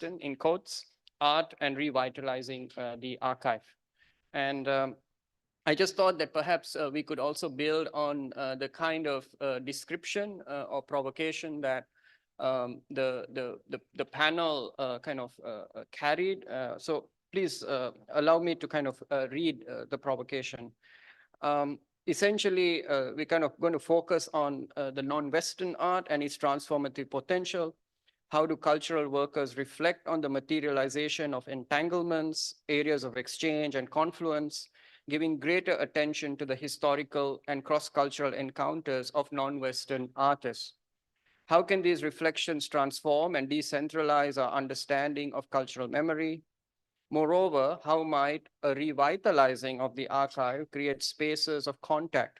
non-Western, in quotes, art and revitalizing the archive. And I just thought that perhaps we could also build on the kind of description or provocation that the panel kind of carried. So please allow me to kind of read the provocation. Essentially, we're kind of going to focus on the non-Western art and its transformative potential. How do cultural workers reflect on the materialization of entanglements, areas of exchange and confluence, giving greater attention to the historical and cross-cultural encounters of non-Western artists? How can these reflections transform and decentralize our understanding of cultural memory? Moreover, how might a revitalizing of the archive create spaces of contact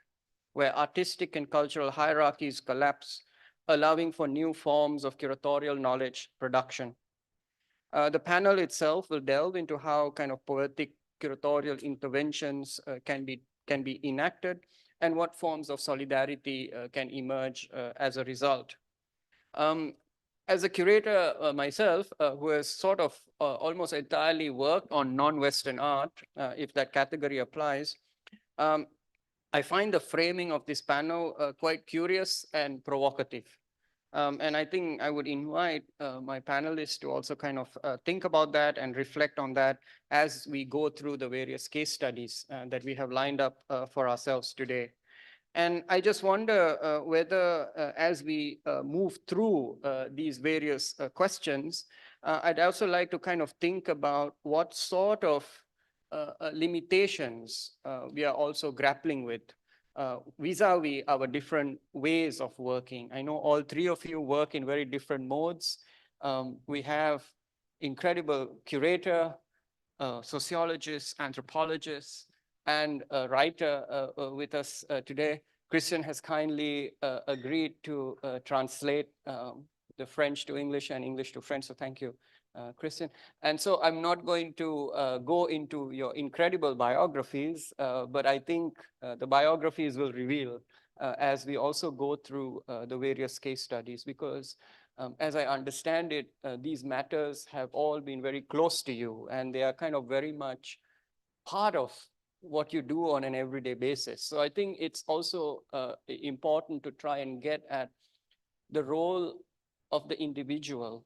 where artistic and cultural hierarchies collapse, allowing for new forms of curatorial knowledge production? The panel itself will delve into how kind of poetic curatorial interventions can be enacted and what forms of solidarity can emerge as a result. As a curator myself, who has sort of almost entirely worked on non-Western art, if that category applies, I find the framing of this panel quite curious and provocative. And I think I would invite my panelists to also kind of think about that and reflect on that as we go through the various case studies that we have lined up for ourselves today. And I just wonder whether as we move through these various questions, I'd also like to kind of think about what sort of limitations we are also grappling with vis-a-vis our different ways of working. I know all three of you work in very different modes. We have incredible curator, sociologists, anthropologists, and a writer with us today. Christian has kindly agreed to translate the French to English and English to French, so thank you, Christian. And so I'm not going to go into your incredible biographies, but I think the biographies will reveal as we also go through the various case studies, because as I understand it, these matters have all been very close to you, and they are kind of very much part of what you do on an everyday basis. So I think it's also important to try and get at the role of the individual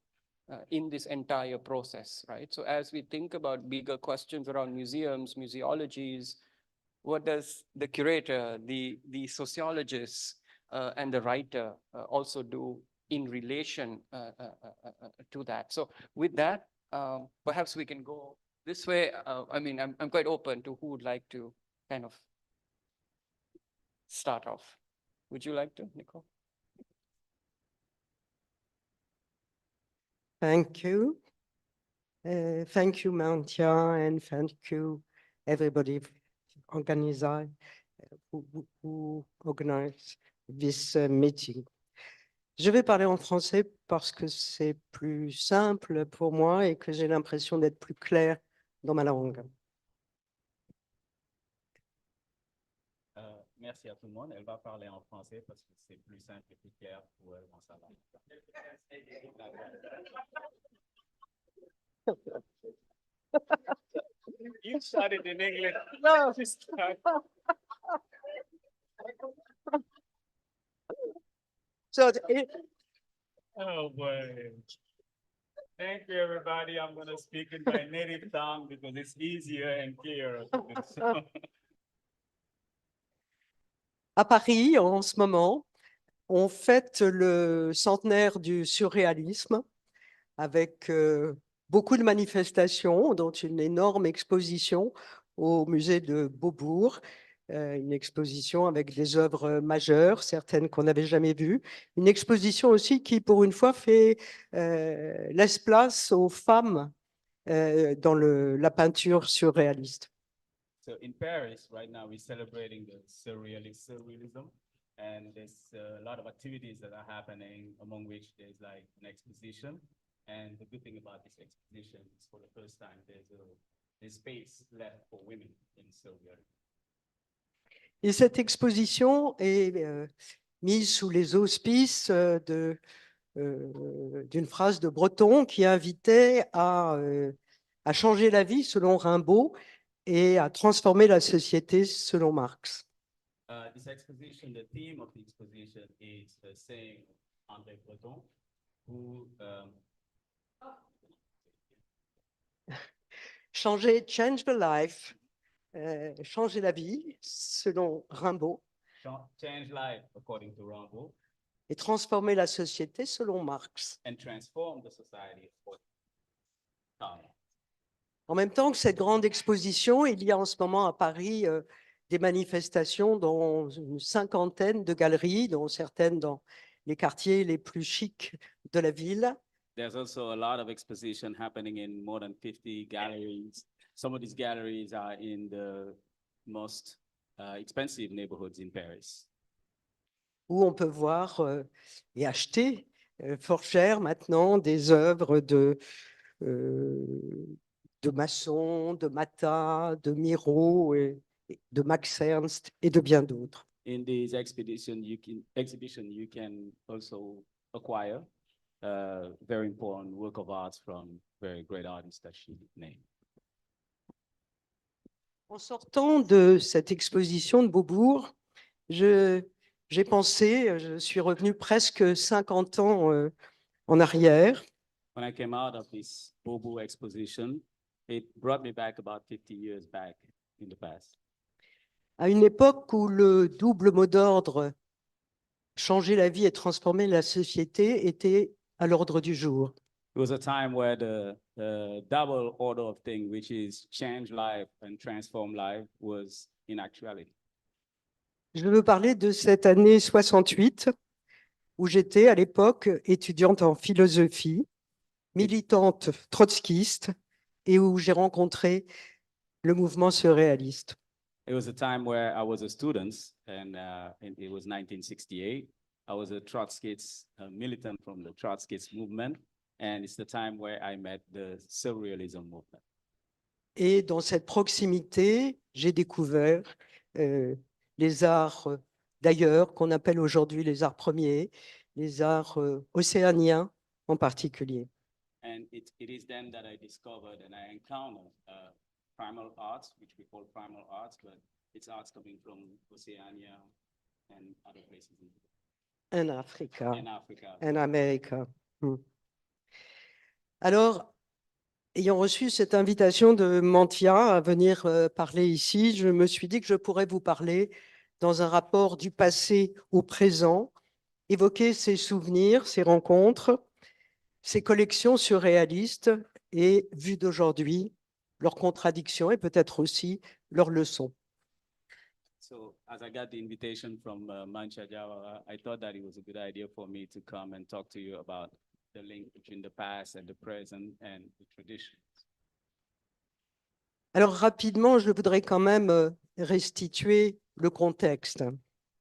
in this entire process, right? So as we think about bigger questions around museums, museologies, what does the curator, the sociologist, and the writer also do in relation to that? So with that, perhaps we can go this way. I mean, I'm quite open to who would like to kind of start off. Would you like to, Nicole? Thank you. Thank you, Mantia, and thank you, everybody, Organiser, who organize this meeting. Je vais parler en français parce que c'est plus simple pour moi et que j'ai l'impression d'être plus clair dans ma langue. Merci à tout le monde. Elle va parler en français parce que c'est plus simple et plus clair pour elle dans sa langue. You started in English. No, So oh boy. Thank you, everybody. I'm going to speak in my native tongue because it's easier and clearer. À Paris, en ce moment, on fête le centenaire du surréalisme avec beaucoup de manifestations, dont une énorme exposition au musée de Beaubourg, une exposition avec des œuvres majeures, certaines qu'on n'avait jamais vues, une exposition aussi qui, pour une fois, laisse place aux femmes dans la peinture surréaliste. So in Paris, right now, we're celebrating the surrealism, and there's a lot of activities that are happening, among which there's like an exposition. And the good thing about this exposition is, for the first time, there's space left for women in surrealism. Et cette exposition est mise sous les auspices d'une phrase de Breton qui invitait à changer la vie selon Rimbaud et à transformer la société selon Marx. This exposition, the theme of the exposition is the saying of André Breton, who Change the life, changer la vie selon Rimbaud changed life according to Rimbaud et transformer la société selon Marx. and transformed the society according to Karl Marx. En même temps que cette grande exposition, il y a en ce moment à Paris des manifestations dans une cinquantaine de galeries, dont certaines dans les quartiers les plus chics de la ville. There's also a lot of exposition happening in more than 50 galleries. Some of these galleries are in the most expensive neighborhoods in Paris. Où on peut voir et acheter fort cher maintenant des œuvres de Masson, de Matta, de Miro, de Max Ernst et de bien d'autres. In these exhibition, you can also acquire very important work of art from very great artists that she named. En sortant de cette exposition de Beaubourg, j'ai pensé, je suis revenue presque 50 ans en arrière. When I came out of this Beaubourg exposition, it brought me back about 50 years back in the past. À une époque où le double mot d'ordre changer la vie et transformer la société était à l'ordre du jour. It was a time where the double order of thing, which is change life and transform life, was in actuality. Je veux parler de cette année 68 où j'étais à l'époque étudiante en philosophie, militante trotskiste et où j'ai rencontré le mouvement surréaliste. It was a time where I was a student, and it was 1968. I was a Trotskyist, a militant from the Trotskyist movement, and it's the time where I met the surrealism movement. Et dans cette proximité, j'ai découvert les arts d'ailleurs, qu'on appelle aujourd'hui les arts premiers, les arts océaniens en particulier. And it is then that I discovered and I encountered primal arts, which we call primal arts, but it's arts coming from Oceania and other places En Afrique, in Africa. en Amérique. Alors, ayant reçu cette invitation de Mantia à venir parler ici, je me suis dit que je pourrais vous parler dans un rapport du passé au présent, évoquer ses souvenirs, ses rencontres, ses collections surréalistes et, vues d'aujourd'hui, leurs contradictions et peut-être aussi leurs leçons. So as I got the invitation from Mancha Java, I thought that it was a good idea for me to come and talk to you about the link between the past and the present and the traditions. Alors rapidement, je voudrais quand même restituer le contexte.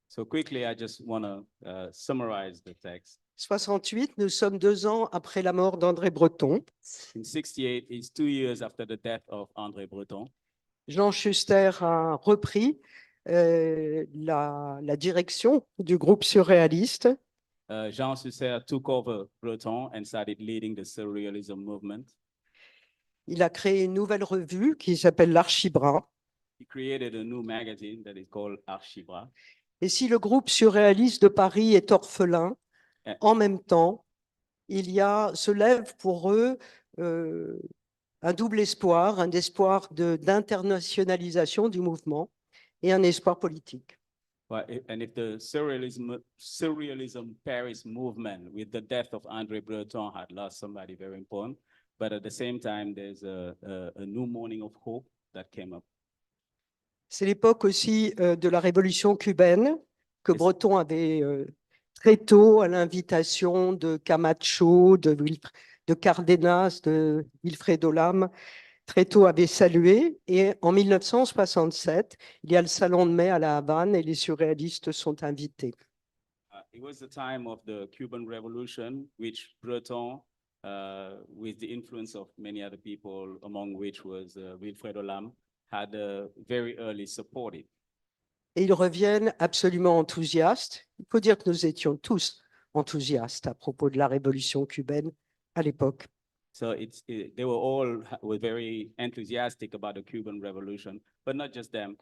So quickly, I just want to summarize the text. 68, nous sommes 2 ans après la mort d'André Breton. In 68, it's 2 years after the death of André Breton. Jean Schuster a repris la direction du groupe surréaliste. Jean Schuster took over Breton and started leading the surrealism movement. Il a créé une nouvelle revue qui s'appelle l'Archibras. He created a new magazine that is called Archibras. Et si le groupe surréaliste de Paris est orphelin, en même temps, se lève pour eux un double espoir, un espoir d'internationalisation du mouvement et un espoir politique. And if the surrealism Paris movement, with the death of André Breton, had lost somebody very important, but at the same time, there's a new morning of hope that came up. C'est l'époque aussi de la révolution cubaine que Breton avait très tôt, à l'invitation de Camacho, de Cardenas, de Wilfredo Lam, très tôt avait salué. Et en 1967, il y a le Salon de mai à La Havane et les surréalistes sont invités. It was the time of the Cuban Revolution, which Breton, with the influence of many other people, among which was Wilfredo Lam, had very early supported. Et ils reviennent absolument enthousiastes. Il faut dire que nous étions tous enthousiastes à propos de la révolution cubaine à l'époque. So they were all were very enthusiastic about the Cuban Revolution, but not just them.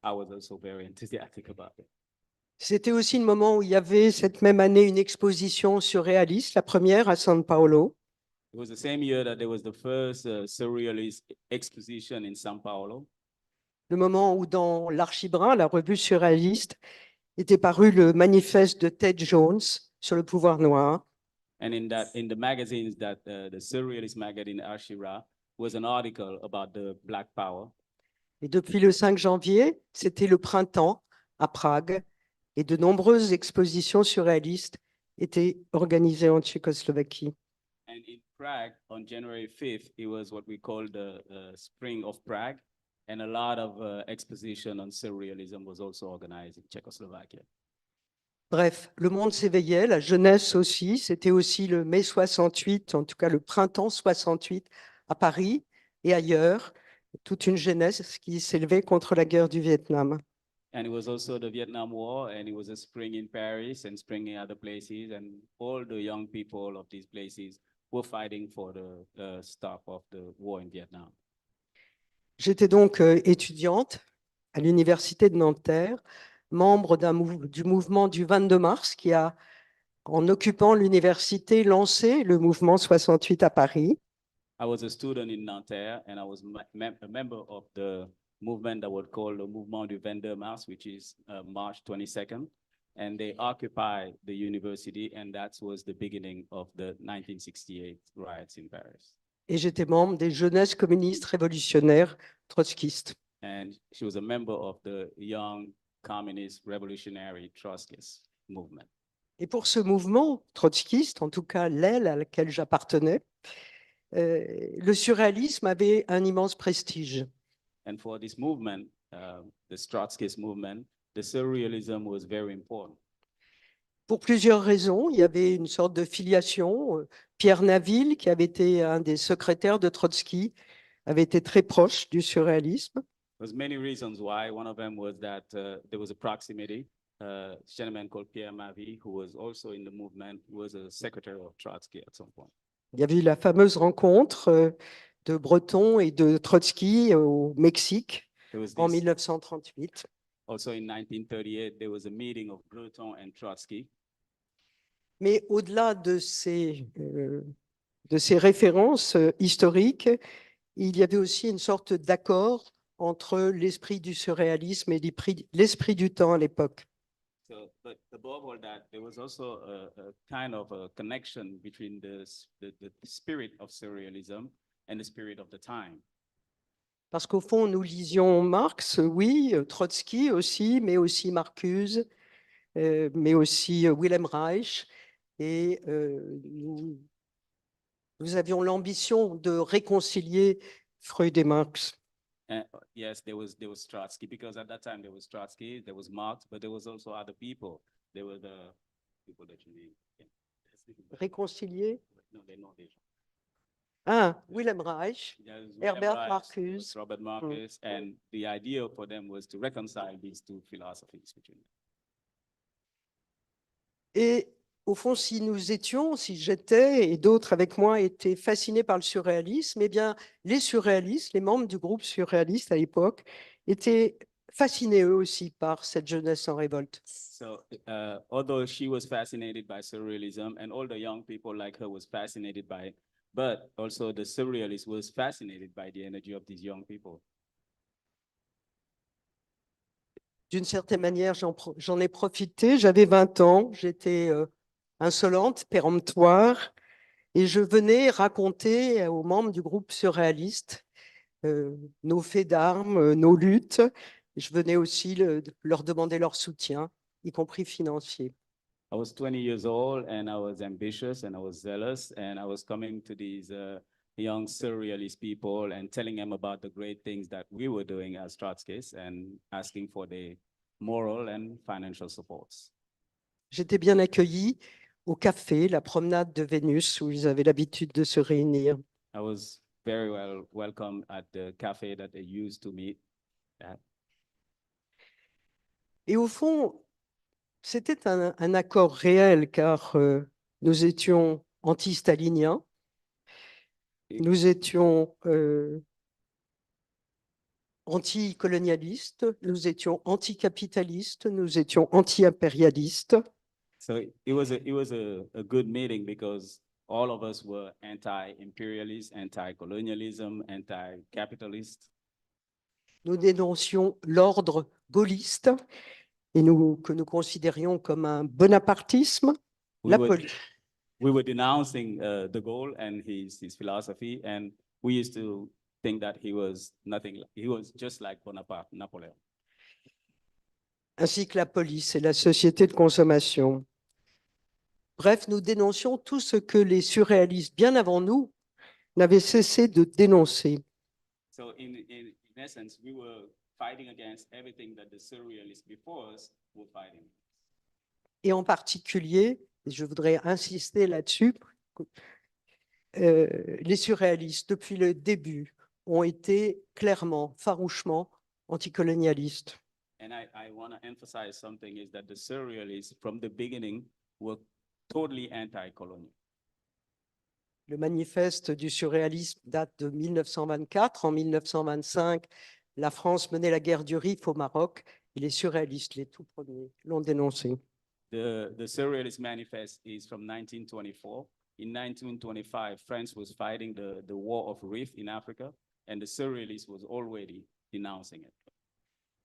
I was also very enthusiastic about it. C'était aussi le moment où il y avait cette même année une exposition surréaliste, la première à São Paulo. It was the same year that there was the first surrealist exposition in São Paulo. Le moment où dans l'Archibrin, la revue surréaliste, était paru le manifeste de Ted Jones sur le pouvoir noir. And in the magazines that the surrealist magazine Ashira was an article about the Black Power. Et depuis le 5 janvier, c'était le printemps à Prague et de nombreuses expositions surréalistes étaient organisées en Tchécoslovaquie. And in Prague, on January 5th, it was what we call the Spring of Prague. And a lot of exposition on surrealism was also organized in Czechoslovakia. Bref, le monde s'éveillait, la jeunesse aussi. C'était aussi le mai 68, en tout cas le printemps 68 à Paris et ailleurs. Toute une jeunesse qui s'élevait contre la guerre du Vietnam. And it was also the Vietnam War, and it was a spring in Paris and spring in other places, and all the young people of these places were fighting for the stop of the war in Vietnam. J'étais donc étudiante à l'université de Nanterre, membre du mouvement du 22 mars qui a, en occupant l'université, lancé le mouvement 68 à Paris. I was a student in Nanterre, and I was a member of the movement that was called the Mouvement du 22 Mars, which is March 22nd. And they occupied the university, and that was the beginning of the 1968 riots in Paris. Et j'étais membre des jeunesses communistes révolutionnaires trotskistes. And she was a member of the Young Communist Revolutionary Trotskyist movement. Et pour ce mouvement trotskiste, en tout cas l'aile à laquelle j'appartenais, le surréalisme avait un immense prestige. And for this movement, the Trotskyist movement, the surrealism was very important. Pour plusieurs raisons, il y avait une sorte de filiation. Pierre Naville, qui avait été un des secrétaires de Trotsky, avait été très proche du surréalisme. There's many reasons why. One of them was that there was a proximity. A gentleman called Pierre Naville, who was also in the movement, was a secretary of Trotsky at some point. Il y avait eu la fameuse rencontre de Breton et de Trotsky au Mexique en 1938. Also in 1938, there was a meeting of Breton and Trotsky. Mais au-delà de ces références historiques, il y avait aussi une sorte d'accord entre l'esprit du surréalisme et l'esprit du temps à l'époque. So, but above all that, there was also a kind of a connection between the spirit of surrealism and the spirit of the time. Parce qu'au fond, nous lisions Marx, oui, Trotsky aussi, mais aussi Marcuse, mais aussi Wilhelm Reich. Et nous avions l'ambition de réconcilier Freud et Marx. Yes, there was Trotsky, because at that time there was Trotsky, there was Marx, but there was also other people. There were the people that you name. Yeah. Réconcilier? No, they know they. Ah, Wilhelm Reich, Herbert Reich, Marcuse. Robert Marcuse, and the idea for them was to reconcile these two philosophies between them. Et au fond, si j'étais et d'autres avec moi étaient fascinés par le surréalisme, eh bien, les surréalistes, les membres du groupe surréaliste à l'époque, étaient fascinés eux aussi par cette jeunesse en révolte. So, although she was fascinated by surrealism, and all the young people like her was fascinated by it, but also the surrealist was fascinated by the energy of these young people. D'une certaine manière, j'en ai profité. J'avais 20 ans, j'étais insolente, péremptoire, et je venais raconter aux membres du groupe surréaliste nos faits d'armes, nos luttes. Je venais aussi leur demander leur soutien, y compris financier. I was 20 years old, and I was ambitious, and I was zealous, and I was coming to these young surrealist people and telling them about the great things that we were doing as Trotskyists and asking for their moral and financial supports. J'étais bien accueillie au café, la promenade de Vénus, où ils avaient l'habitude de se réunir. I was very well welcome at the cafe that they used to meet at. Et au fond, C'était un accord réel car nous étions anti-staliniens, nous étions anti-colonialistes, nous étions anti-capitalistes, nous étions anti-impérialistes. So it was a good meeting because all of us were anti-imperialist, anti-colonialism, anti-capitalist. Nous dénoncions l'ordre gaulliste et que nous considérions comme un bonapartisme, We were denouncing de Gaulle and his philosophy, and we used to think that he was nothing. He was just like Bonaparte, Napoleon. ainsi que la police et la société de consommation. Bref, nous dénoncions tout ce que les surréalistes, bien avant nous, n'avaient cessé de dénoncer. So in essence, we were fighting against everything that the surrealists before us were fighting. Et en particulier, et je voudrais insister là-dessus, les surréalistes, depuis le début, ont été clairement, farouchement anticolonialistes. And I want to emphasize something is that the surrealists from the beginning were totally anti-colonial. Le manifeste du surréalisme date de 1924. En 1925, la France menait la guerre du Rif au Maroc et les surréalistes, les tout premiers, l'ont dénoncé. The surrealist manifest is from 1924. In 1925, France was fighting the war of Rif in Africa, and the surrealists was already denouncing it.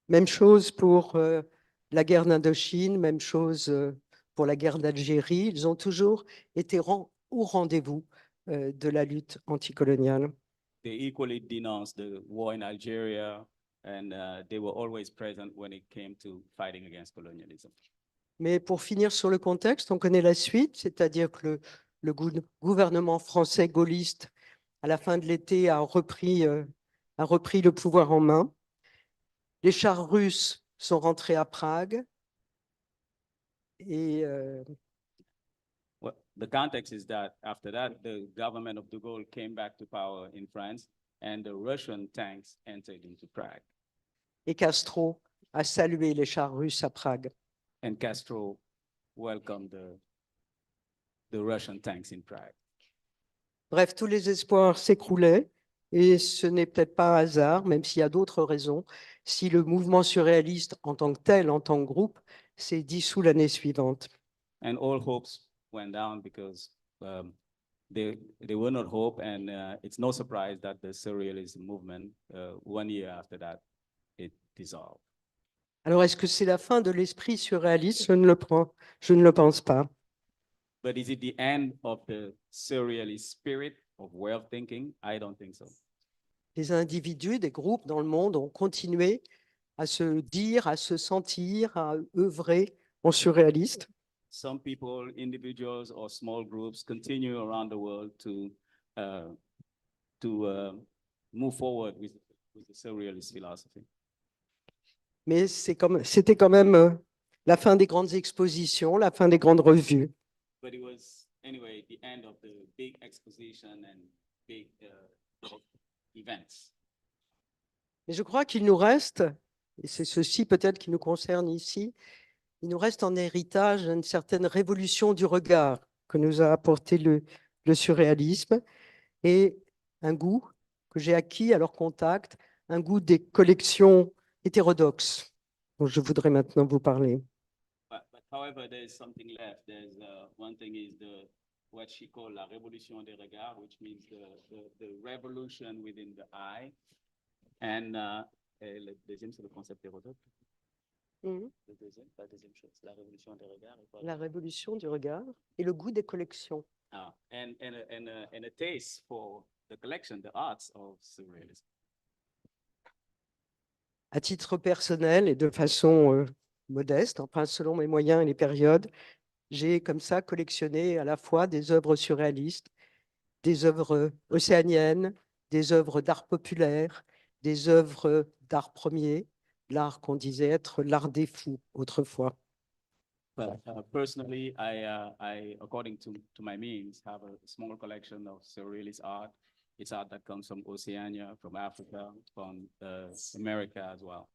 Même chose pour la guerre d'Indochine, même chose pour la guerre d'Algérie. Ils ont toujours été au rendez-vous de la lutte anticoloniale. They equally denounced the war in Algeria, and they were always present when it came to fighting against colonialism. Mais pour finir sur le contexte, on connaît la suite, c'est-à-dire que le gouvernement français gaulliste, à la fin de l'été, a repris le pouvoir en main. Les chars russes sont rentrés à Prague et Well, the context is that after that, the government of de Gaulle came back to power in France, and the Russian tanks entered into Prague. Castro a salué les chars russes à Prague. And Castro welcomed the Russian tanks in Prague. Bref, tous les espoirs s'écroulaient et ce n'est peut-être pas un hasard, même s'il y a d'autres raisons, si le mouvement surréaliste en tant que tel, en tant que groupe, s'est dissous l'année suivante. And all hopes went down because they were not hope, and it's no surprise that the surrealism movement, 1 year after that, it dissolved. Alors, est-ce que c'est la fin de l'esprit surréaliste? Je ne le pense pas. But is it the end of the surrealist spirit of way of thinking? I don't think so. Les individus, des groupes dans le monde ont continué à se dire, à se sentir, à œuvrer en surréaliste. Some people, individuals or small groups continue around the world to move forward with the surrealist philosophy. Mais c'était quand même la fin des grandes expositions, la fin des grandes revues. But it was, anyway, the end of the big exposition and big events. Mais je crois qu'il nous reste, et c'est ceci peut-être qui nous concerne ici, il nous reste en héritage une certaine révolution du regard que nous a apporté le surréalisme et un goût que j'ai acquis à leur contact, un goût des collections hétérodoxes dont je voudrais maintenant vous parler. But however, there's something left. There's one thing is what she called la révolution des regards, which means the revolution within the eye. And le deuxième, c'est le concept hérodote. La deuxième chose, la révolution des regards. La révolution du regard et le goût des collections. And a taste for the collection, the arts of surrealism. À titre personnel et de façon modeste, enfin selon mes moyens et les périodes, j'ai comme ça collectionné à la fois des œuvres surréalistes, des œuvres océaniennes, des œuvres d'art populaire, des œuvres d'art premier, l'art qu'on disait être l'art des fous autrefois. But personally, I, according to my means, have a small collection of surrealist art. It's art that comes from Oceania, from Africa, from America as well.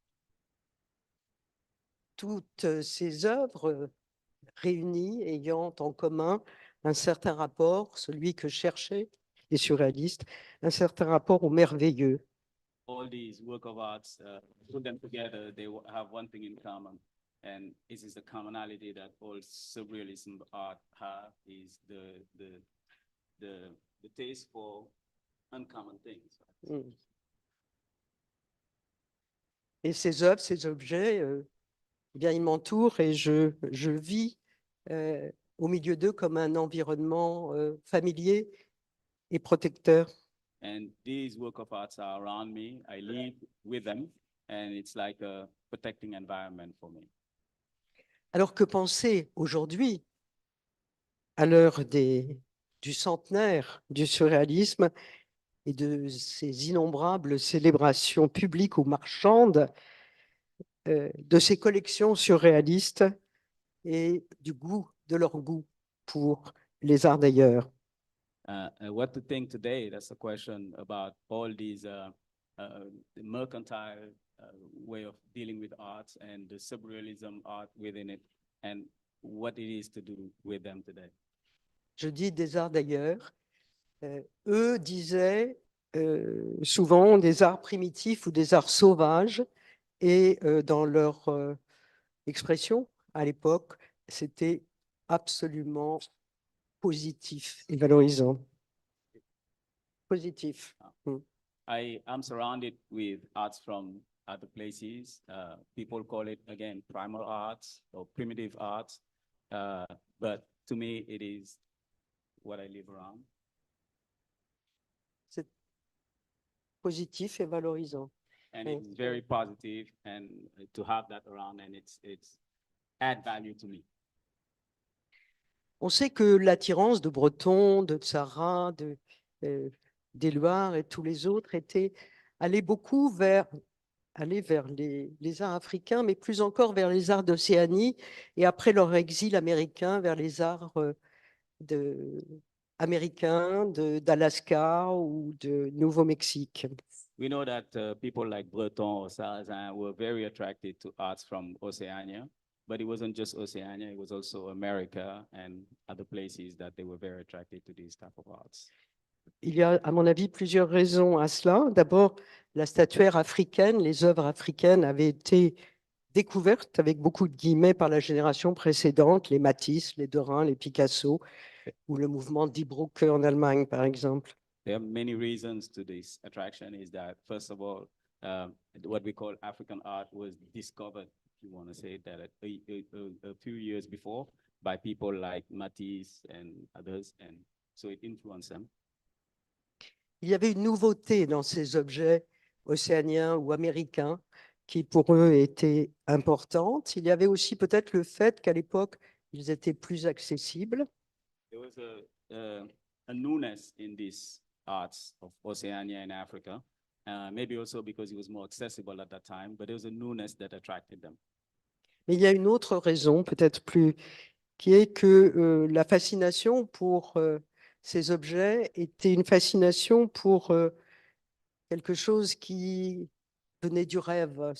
toutes ces œuvres réunies ayant en commun un certain rapport, celui que cherchaient les surréalistes, un certain rapport au merveilleux. All these work of arts, put them together, they have one thing in common. And this is the commonality that all surrealism art have, is the taste for uncommon things. Mm. Et ces œuvres, ces objets, eh bien, ils m'entourent et je vis au milieu d'eux comme un environnement familier et protecteur. And these work of arts are around me. I live with them, and it's like a protecting environment for me. Alors que penser aujourd'hui, à l'heure du centenaire du surréalisme et de ces innombrables célébrations publiques ou marchandes, de ces collections surréalistes et de leur goût pour les arts d'ailleurs. What to think today? That's a question about all these the mercantile way of dealing with arts and the surrealism art within it, and what it is to do with them today. Je dis des arts d'ailleurs. Eux disaient souvent des arts primitifs ou des arts sauvages, et dans leur expression à l'époque, c'était absolument positif et valorisant. Positif. I'm surrounded with arts from other places. People call it, again, primal arts or primitive arts. But to me, it is what I live around. C'est positif et valorisant. And it's very positive, and to have that around, and it's add value to me. On sait que l'attirance de Breton, de Tzara, des Loirs et tous les autres allait beaucoup vers les arts africains, mais plus encore vers les arts d'Océanie, et après leur exil américain, vers les arts américains d'Alaska ou de Nouveau-Mexique. We know that people like Breton or Sarrazin were very attracted to arts from Oceania, but it wasn't just Oceania, it was also America and other places that they were very attracted to these type of arts. Il y a, à mon avis, plusieurs raisons à cela. D'abord, la statuaire africaine, les œuvres africaines avaient été découvertes, avec beaucoup de guillemets, par la génération précédente, les Matisse, les Derain, les Picasso, ou le mouvement Die Brucke en Allemagne, par exemple. There are many reasons to this attraction. Is that, first of all, what we call African art was discovered, if you want to say that, a few years before by people like Matisse and others, and so it influenced them. Il y avait une nouveauté dans ces objets océaniens ou américains qui pour eux était importante. Il y avait aussi peut-être le fait qu'à l'époque, ils étaient plus accessibles. There was a newness in these arts of Oceania and Africa, maybe also because it was more accessible at that time, but there was a newness that attracted them. Mais il y a une autre raison, peut-être plus, qui est que la fascination pour ces objets était une fascination pour quelque chose qui venait du rêve,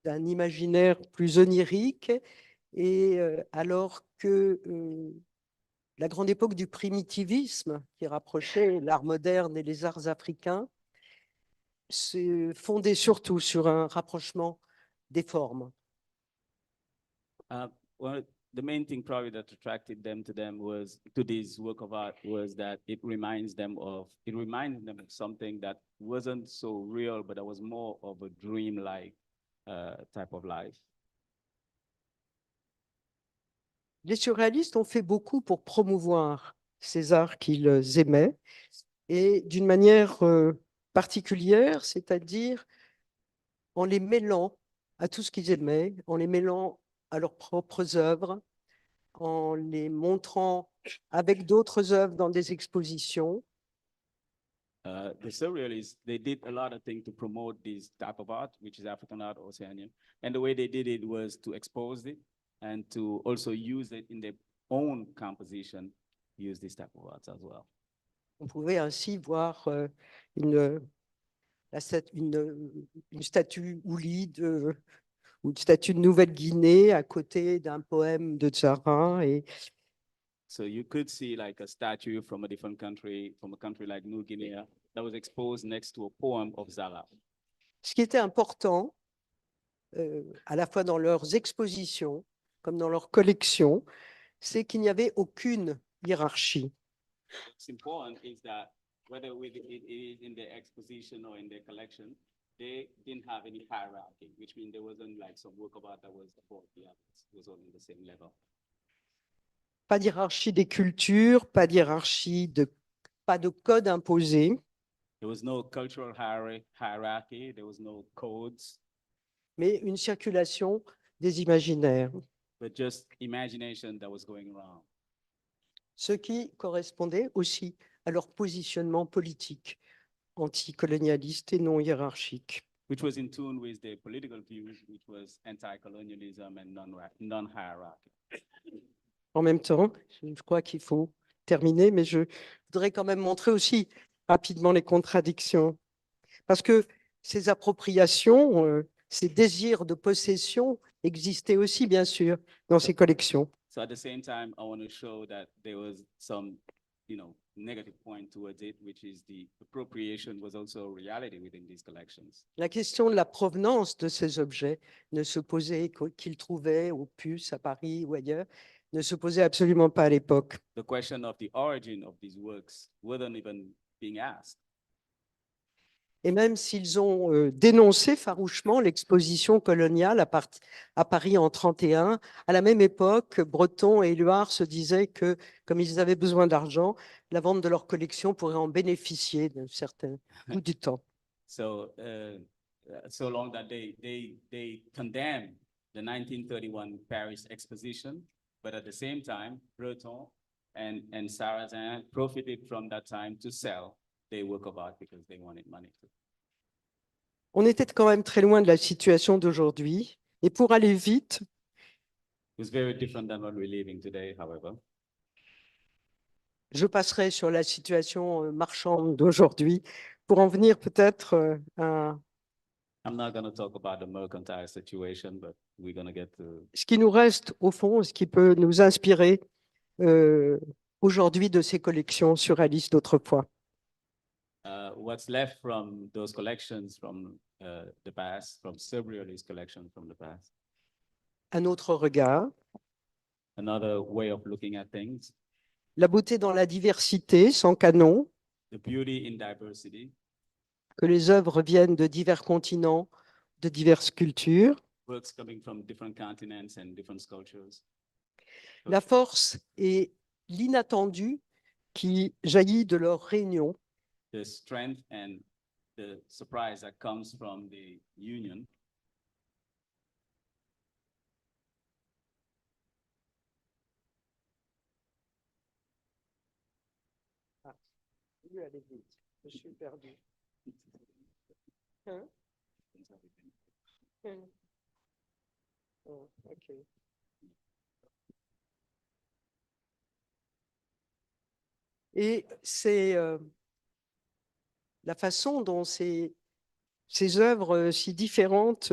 d'un imaginaire plus onirique, et alors que la grande époque du primitivisme, qui rapprochait l'art moderne et les arts africains, se fondait surtout sur un rapprochement des formes. Well, the main thing probably that attracted them to this work of art was that it reminded them of something that wasn't so real, but that was more of a dream-like type of life. Les surréalistes ont fait beaucoup pour promouvoir ces arts qu'ils aimaient, et d'une manière particulière, c'est-à-dire en les mêlant à tout ce qu'ils aimaient, en les mêlant à leurs propres œuvres, en les montrant avec d'autres œuvres dans des expositions. The surrealists, they did a lot of things to promote this type of art, which is African art, Oceanian. And the way they did it was to expose it and to also use it in their own composition, use this type of arts as well. On pouvait ainsi voir une une statue Ouli ou une statue de Nouvelle-Guinée à côté d'un poème de Zara. Et So you could see like a statue from a different country, from a country like New Guinea, that was exposed next to a poem of Zara. ce qui était important, à la fois dans leurs expositions comme dans leurs collections, c'est qu'il n'y avait aucune hiérarchie. What's important is that whether it is in their exposition or in their collection, they didn't have any hierarchy, which means there wasn't like some work of art that was above the others. It was all in the same level. Pas d'hiérarchie des cultures, pas pas de code imposé, There was no cultural hierarchy, there was no codes, mais une circulation des imaginaires, but just imagination that was going around. ce qui correspondait aussi à leur positionnement politique, anticolonialiste et non hiérarchique. Which was in tune with their political views, which was anti-colonialism and non-hierarchy. En même temps, je crois qu'il faut terminer, mais je voudrais quand même montrer aussi rapidement les contradictions. Parce que ces appropriations, ces désirs de possession existaient aussi, bien sûr, dans ces collections. So at the same time, I want to show that there was some, negative point towards it, which is the appropriation was also a reality within these collections. La question de la provenance de ces objets ne se posait qu'ils trouvaient au Puce, à Paris ou ailleurs, ne se posait absolument pas à l'époque. The question of the origin of these works wasn't even being asked. Et même s'ils ont dénoncé farouchement l'exposition coloniale à Paris en 1931, à la même époque, Breton et Éluard se disaient que, comme ils avaient besoin d'argent, la vente de leur collection pourrait en bénéficier d'un certain bout du temps. So long that they condemned the 1931 Paris exposition, but at the same time, Breton and Sarrazin profited from that time to sell their work of art because they wanted money too. On était quand même très loin de la situation d'aujourd'hui. Et pour aller vite, It was very different than what we're living today, however. je passerai sur la situation marchande d'aujourd'hui pour en venir peut-être à I'm not going to talk about the mercantile situation, but we're going to get to ce qui nous reste au fond, ce qui peut nous inspirer aujourd'hui de ces collections surréalistes d'autrefois. what's left from those collections from the past, from surrealist collections from the past. Un autre regard, Another way of looking at things, la beauté dans la diversité, sans canon, the beauty in diversity, que les œuvres viennent de divers continents, de diverses cultures. works coming from different continents and different cultures. La force et l'inattendu qui jaillit de leur réunion. The strength and the surprise that comes from the union. Je suis perdu. Hein? Oh, ok. Et c'est la façon dont ces œuvres si différentes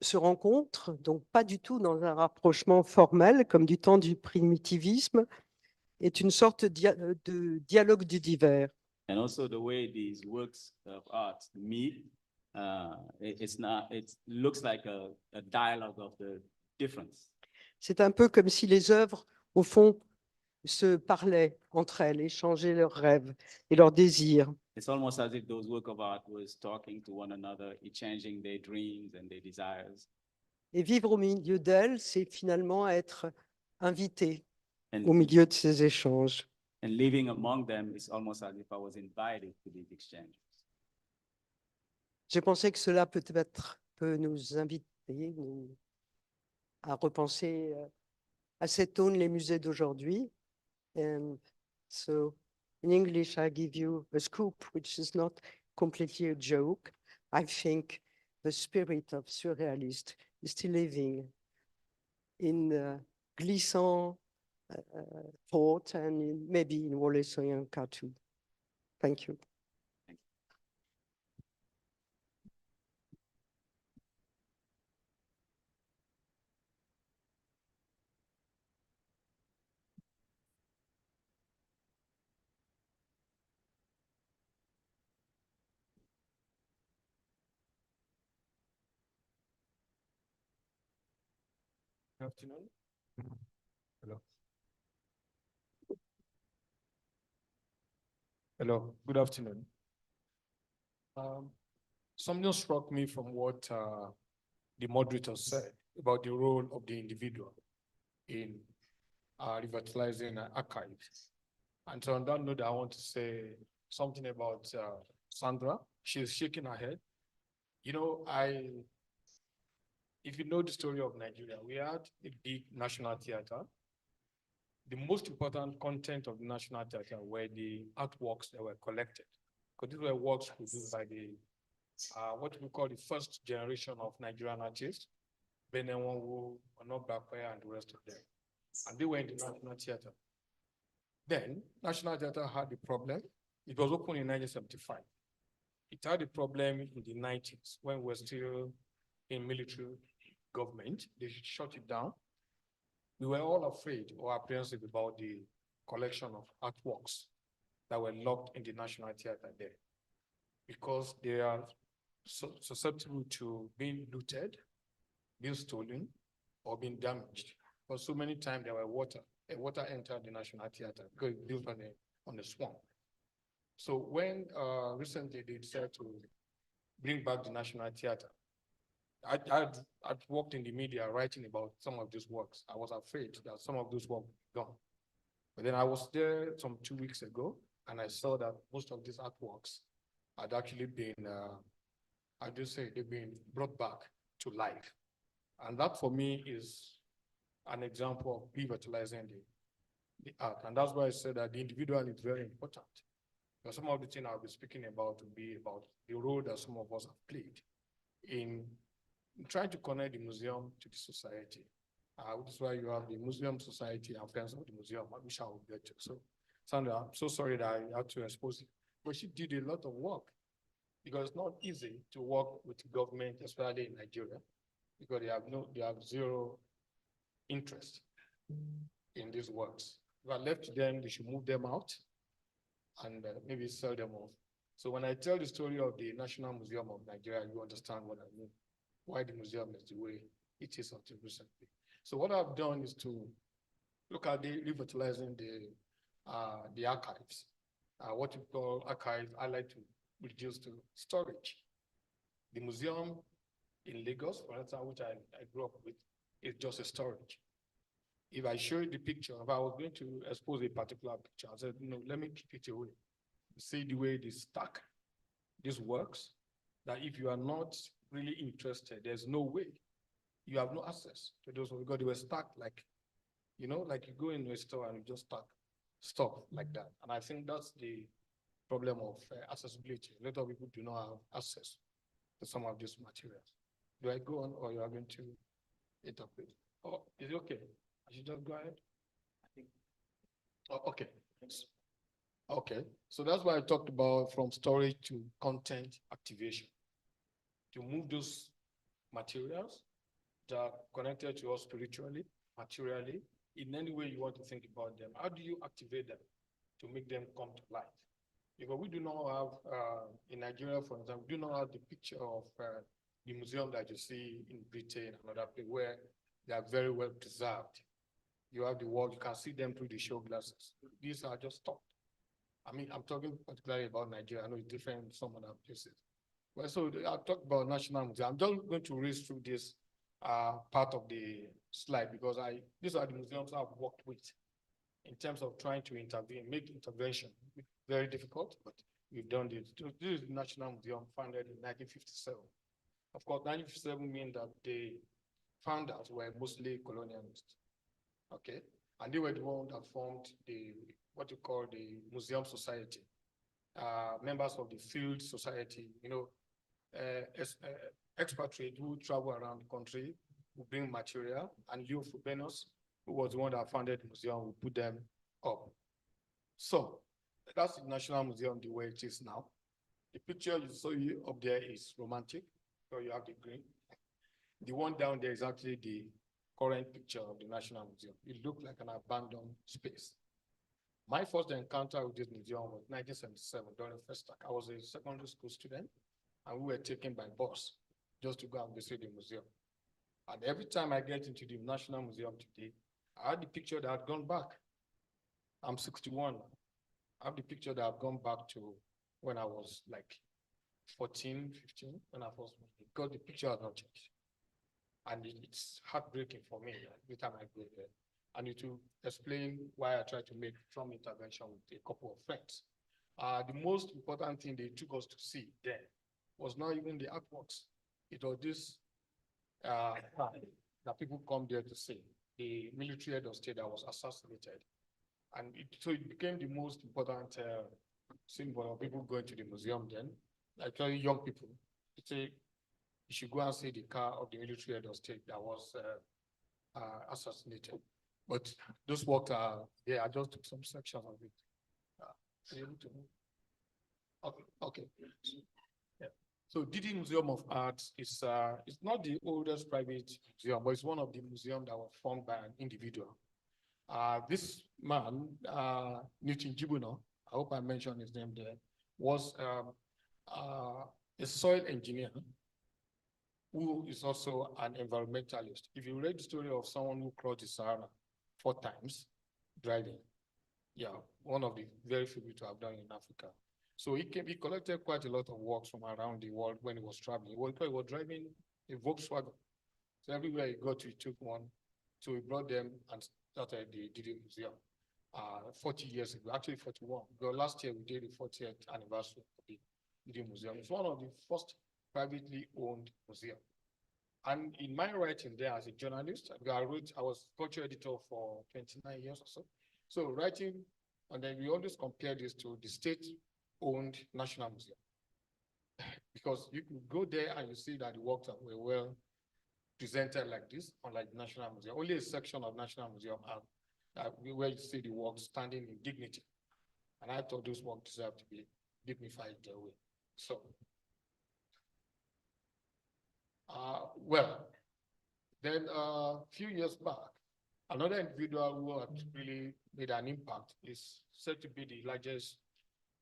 se rencontrent, donc pas du tout dans un rapprochement formel, comme du temps du primitivisme, est une sorte de dialogue du divers. And also the way these works of art meet, it looks like a dialogue of the difference. C'est un peu comme si les œuvres, au fond, se parlaient entre elles, échangeaient leurs rêves et leurs désirs. It's almost as if those work of art was talking to one another, exchanging their dreams and their desires. Et vivre au milieu d'elles, c'est finalement être invité And, au milieu de ces échanges. and living among them is almost as if I was invited to these exchanges. J'ai pensé que cela peut-être peut nous inviter à repenser à cette aune les musées d'aujourd'hui. And so in English, I give you a scoop, which is not completely a joke. I think the spirit of surrealist is still living in glissant thought and maybe in Wole Soyinka too. Thank you. Good afternoon. Hello. Hello, good afternoon. Something struck me from what the moderator said about the role of the individual in revitalizing archives. And so on that note, I want to say something about Sandra. She's shaking her head. You know, if you know the story of Nigeria, we had a big national theater. The most important content of the national theater were the artworks that were collected, because these were works produced by the what we call the first generation of Nigerian artists, Benenwonwu, Onobakwe, and the rest of them. And they were in the National Theater. Then, National Theater had a problem. It was opened in 1975. It had a problem in the 90s when we were still in military government. They shut it down. We were all afraid or apprehensive about the collection of artworks that were locked in the National Theater there, because they are susceptible to being looted, being stolen, or being damaged. For so many times there were water entered the National Theater because it built on a swamp. So when recently they decided to bring back the National Theater, I'd worked in the media writing about some of these works. I was afraid that some of those works were gone. But then I was there some 2 weeks ago, and I saw that most of these artworks had actually been, they've been brought back to life. And that for me is an example of revitalizing the art. And that's why I said that the individual is very important. Because some of the things I'll be speaking about will be about the role that some of us have played in trying to connect the museum to the society. That's why you have the Museum Society and Friends of the Museum, which I will get to. So, Sandra, I'm so sorry that I had to expose you, but she did a lot of work, because it's not easy to work with the government, especially in Nigeria, because they have zero interest in these works. If I left to them, they should move them out and maybe sell them off. So when I tell the story of the National Museum of Nigeria, you understand what I mean, why the museum is the way it is until recently. So what I've done is to look at revitalizing the archives. What you call archives, I like to reduce to storage. The museum in Lagos, for instance, which I grew up with, is just a storage. If I show you the picture, if I was going to expose a particular picture, I said, no, let me keep it away. See the way they stack these works, that if you are not really interested, there's no way. You have no access to those, because they were stacked like, you know, like you go into a store and you just stack stuff like that. And I think that's the problem of accessibility. A lot of people do not have access to some of these materials. Do I go on, or you are going to interpret? Oh, is it okay? I should just go ahead? I think. Oh, okay. Thanks. Okay. So that's why I talked about from storage to content activation. To move those materials that are connected to us spiritually, materially, in any way you want to think about them. How do you activate them to make them come to life? Because we do not have, in Nigeria, for example, we do not have the picture of the museum that you see in Britain and other places where they are very well preserved. You have the wall, you can see them through the show glasses. These are just stopped. I mean, I'm talking particularly about Nigeria. I know it's different in some other places. Well, so I'll talk about National Museum. I'm just going to race through this part of the slide, because these are the museums I've worked with in terms of trying to intervene, make intervention. It's very difficult, but we've done this. This is the National Museum, founded in 1957. Of course, 1957 means that the founders were mostly colonialists, okay? And they were the ones that formed what you call the Museum Society. Members of the Field Society, you know, expatriates who travel around the country, who bring material, and Leo Fubenos, who was the one that founded the museum, will put them up. So that's the National Museum the way it is now. The picture you saw up there is romantic, so you have the green. The one down there is actually the current picture of the National Museum. It looked like an abandoned space. My first encounter with this museum was 1977 during Festac. I was a secondary school student, and we were taken by bus just to go and visit the museum. And every time I get into the National Museum today, I had the picture that had gone back. I'm 61 now. I have the picture that I've gone back to when I was like 14, 15, when I first moved, because the picture has not changed. And it's heartbreaking for me every time I go there. I need to explain why I try to make trauma intervention with a couple of friends. The most important thing they took us to see then was not even the artworks. It was this that people come there to see, the military head of state that was assassinated. And so it became the most important symbol of people going to the museum then, actually young people. You should go and see the car of the military head of state that was assassinated. But those works are, I just took some sections of it. Okay. Yeah. So Didi Museum of Art is it's not the oldest private museum, but it's one of the museums that were formed by an individual. This man, Newton Jibuno, I hope I mentioned his name there, was a soil engineer who is also an environmentalist. If you read the story of someone who crossed the Sahara 4 times driving, one of the very few people to have done in Africa. So he collected quite a lot of works from around the world when he was traveling. He was driving a Volkswagen. So everywhere he got to, he took one. So he brought them and started the Didi Museum 40 years ago, actually 41. Because last year we did the 40th anniversary of the Didi Museum. It's one of the first privately owned museum. And in my writing there as a journalist, I was culture editor for 29 years or so. So writing, and then we always compare this to the state-owned National Museum. Because you can go there and you see that the works were well presented like this, unlike the National Museum. Only a section of National Museum where you see the works standing in dignity. And I thought those works deserve to be dignified their way. So, well, then a few years back, another individual who had really made an impact is said to be the largest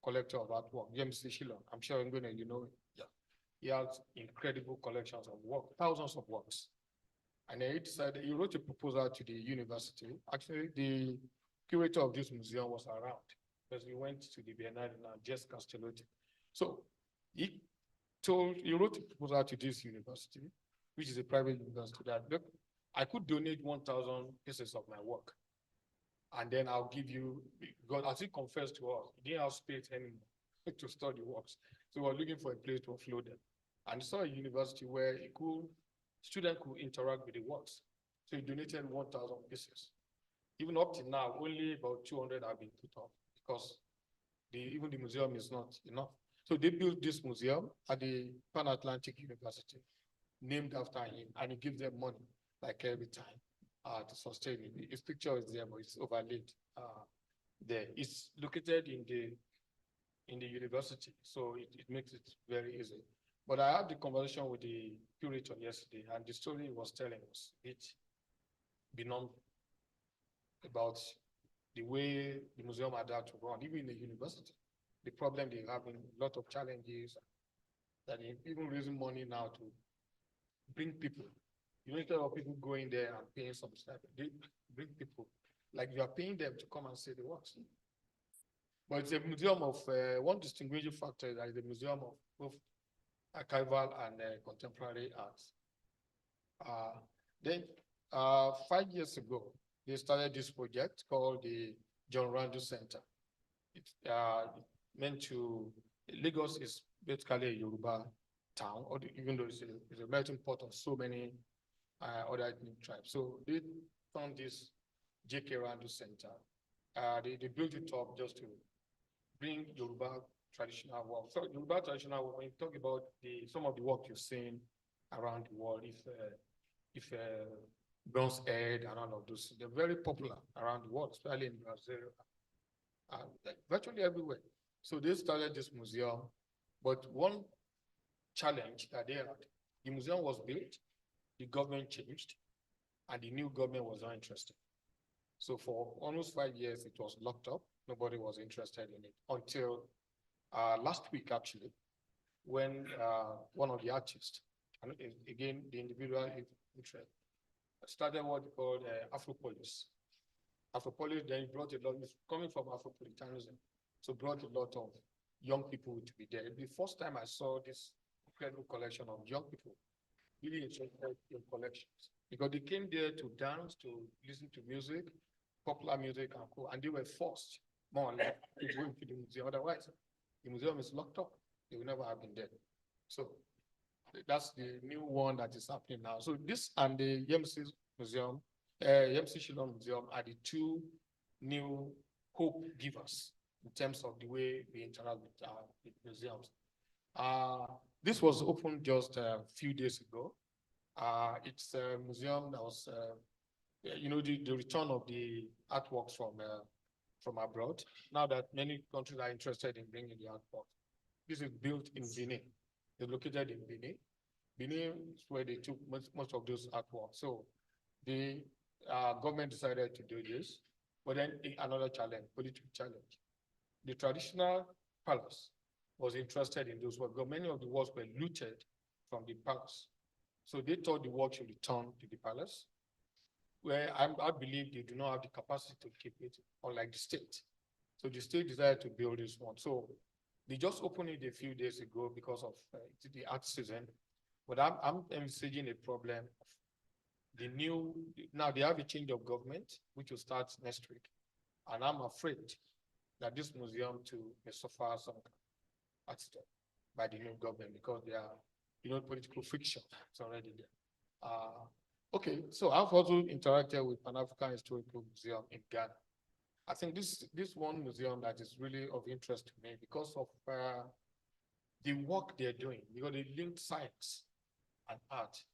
collector of artwork, James Shillong. I'm sure I'm going to, he has incredible collections of work, thousands of works. And then he decided, he wrote a proposal to the university. Actually, the curator of this museum was around because we went to the Biennale and Jess Castellotti. So he wrote a proposal to this university, which is a private university, that look, I could donate 1,000 pieces of my work. And then I'll give you, God, as he confessed to us, he didn't have space anymore to store the works. So we're looking for a place to offload them. And saw a university where students could interact with the works. So he donated 1,000 pieces. Even up to now, only about 200 have been put up because even the museum is not enough. So they built this museum at the Pan-Atlantic University, named after him, and he gives them money like every time to sustain it. His picture is there, but it's overlaid there. It's located in the university, so it makes it very easy. But I had the conversation with the curator yesterday, and the story he was telling was a bit benumb about the way the museum adapts to run, even in the university. The problem they have in a lot of challenges, that even raising money now to bring people. Instead of people going there and paying some stuff, they bring people, like you are paying them to come and see the works. But it's a museum of, one distinguishing factor that is a museum of both archival and contemporary arts. Then 5 years ago, they started this project called the John Randall Center. It's meant to, Lagos is basically a Yoruba town, even though it's a melting pot of so many other ethnic tribes. So they found this J.K. Randall Center. They built it up just to bring Yoruba traditional work. So Yoruba traditional work, when you talk about some of the work you've seen around the world, if bronze head and all of those, they're very popular around the world, especially in Brazil, virtually everywhere. So they started this museum, but one challenge that they had, the museum was built, the government changed, and the new government was not interested. So for almost 5 years, it was locked up. Nobody was interested in it until last week, actually, when one of the artists, and again, the individual interest. I started what we called Afropolis. Afropolis then brought a lot, it's coming from Afropolitanism, so brought a lot of young people to be there. The first time I saw this incredible collection of young people really interested in collections, because they came there to dance, to listen to music, popular music, and they were forced, more or less, to go into the museum. Otherwise, the museum is locked up. They will never have been there. So that's the new one that is happening now. So this and the YMC Museum, YMC Shillong Museum are the two new hope givers in terms of the way we interact with museums. This was opened just a few days ago. It's a museum that was, the return of the artworks from abroad. Now that many countries are interested in bringing the artwork. This is built in Benin. It's located in Benin. Benin is where they took most of those artworks. So the government decided to do this, but then another challenge, political challenge. The traditional palace was interested in those works, but many of the works were looted from the palace. So they thought the work should return to the palace, where I believe they do not have the capacity to keep it, unlike the state. So the state decided to build this one. So they just opened it a few days ago because of the art season. But I'm envisaging a problem of now they have a change of government, which will start next week. And I'm afraid that this museum may suffer some accident by the new government, because they are, political friction. It's already there. Okay, so I've also interacted with Pan-African Historical Museum in Ghana. I think this one museum that is really of interest to me because of the work they're doing, because they link science and art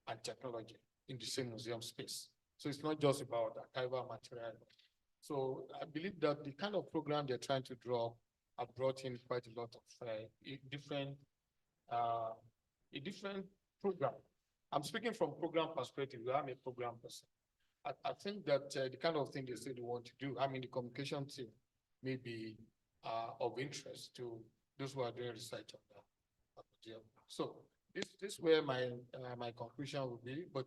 and technology in the same museum space. So it's not just about archival material. So I believe that the kind of program they're trying to draw have brought in quite a lot of a different program. I'm speaking from program perspective. I'm a program person. I think that the kind of thing they say they want to do, the communication team may be of interest to those who are doing research on that. So this is where my conclusion will be. But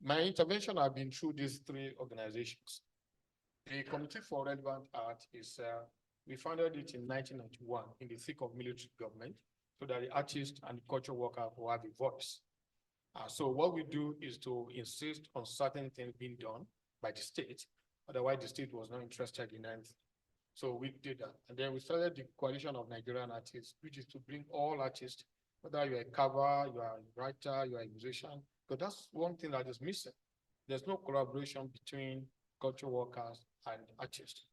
my intervention have been through these three organizations. The Committee for Relevant Art is, we founded it in 1991 in the thick of military government, so that the artist and the cultural worker will have a voice. So what we do is to insist on certain things being done by the state. Otherwise, the state was not interested in anything. So we did that. And then we started the Coalition of Nigerian Artists, which is to bring all artists, whether you're a carver, you are a writer, you are a musician, because that's one thing that is missing. There's no collaboration between cultural workers and artists.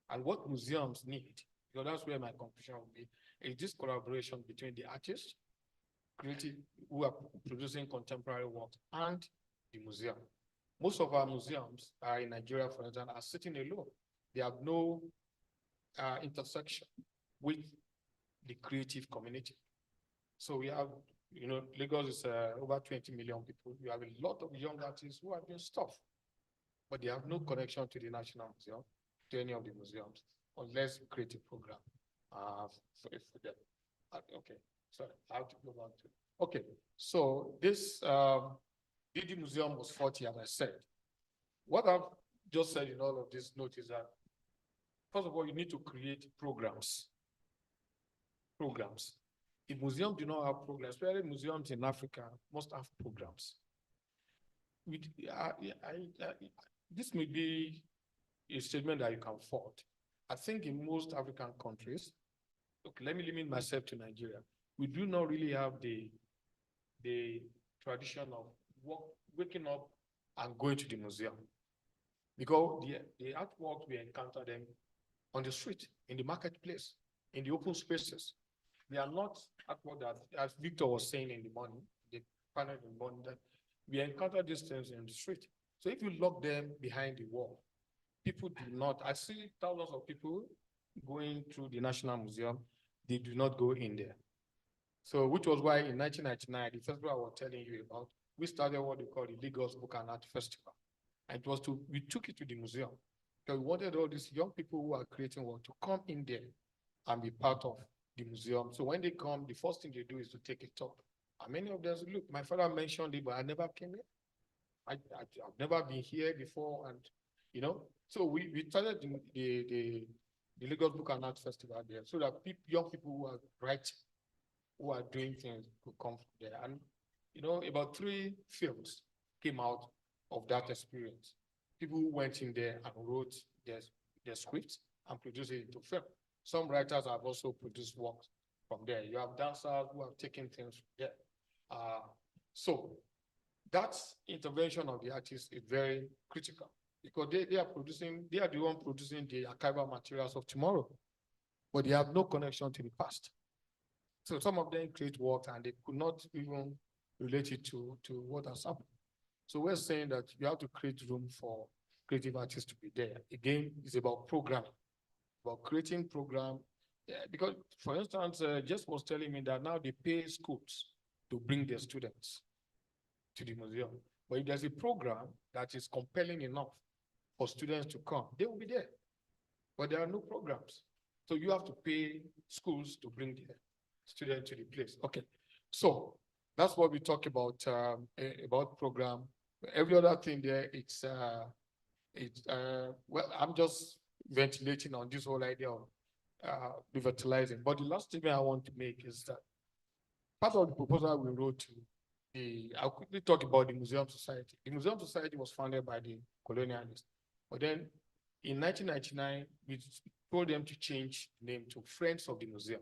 And what museums need, because that's where my conclusion will be, is this collaboration between the artists, creative, who are producing contemporary work, and the museum. Most of our museums in Nigeria, for example, are sitting alone. They have no intersection with the creative community. So we have, Lagos is over 20 million people. You have a lot of young artists who are doing stuff, but they have no connection to the National Museum, to any of the museums, unless creative program for them. Okay, sorry, I have to go back to. Okay, so this DD Museum was 40, as I said. What I've just said in all of this note is that, first of all, you need to create programs. If museums do not have programs, especially museums in Africa must have programs. This may be a statement that you can fault. I think in most African countries, okay, let me limit myself to Nigeria. We do not really have the tradition of waking up and going to the museum, because the artworks, we encounter them on the street, in the marketplace, in the open spaces. They are not artwork that, as Victor was saying in the morning, the panel in the morning, that we encounter these things in the street. So if you lock them behind the wall, people do not. I see thousands of people going through the National Museum. They do not go in there. So, which was why in 1999, the festival I was telling you about, we started what we call the Lagos Book and Art Festival. And it was we took it to the museum, because we wanted all these young people who are creating work to come in there and be part of the museum. So when they come, the first thing they do is to take a talk. And many of them say, look, my father mentioned it, but I never came here. I've never been here before, and you know, so we started the Lagos Book and Art Festival there, so that young people who are writing, who are doing things, could come there. And you know, about 3 films came out of that experience. People who went in there and wrote their scripts and produced it into film. Some writers have also produced works from there. You have dancers who have taken things from there. So that intervention of the artist is very critical, because they are the one producing the archival materials of tomorrow, but they have no connection to the past. So some of them create work and they could not even relate it to what has happened. So we're saying that you have to create room for creative artists to be there. Again, it's about programming, about creating program. Because, for instance, Jess was telling me that now they pay schools to bring their students to the museum. But if there's a program that is compelling enough for students to come, they will be there. But there are no programs. So you have to pay schools to bring their students to the place. Okay. So that's what we talk about program. Every other thing there, well, I'm just ventilating on this whole idea of revitalizing. But the last statement I want to make is that part of the proposal we wrote to I'll quickly talk about the Museum Society. The Museum Society was founded by the colonialists. But then in 1999, we told them to change the name to Friends of the Museum,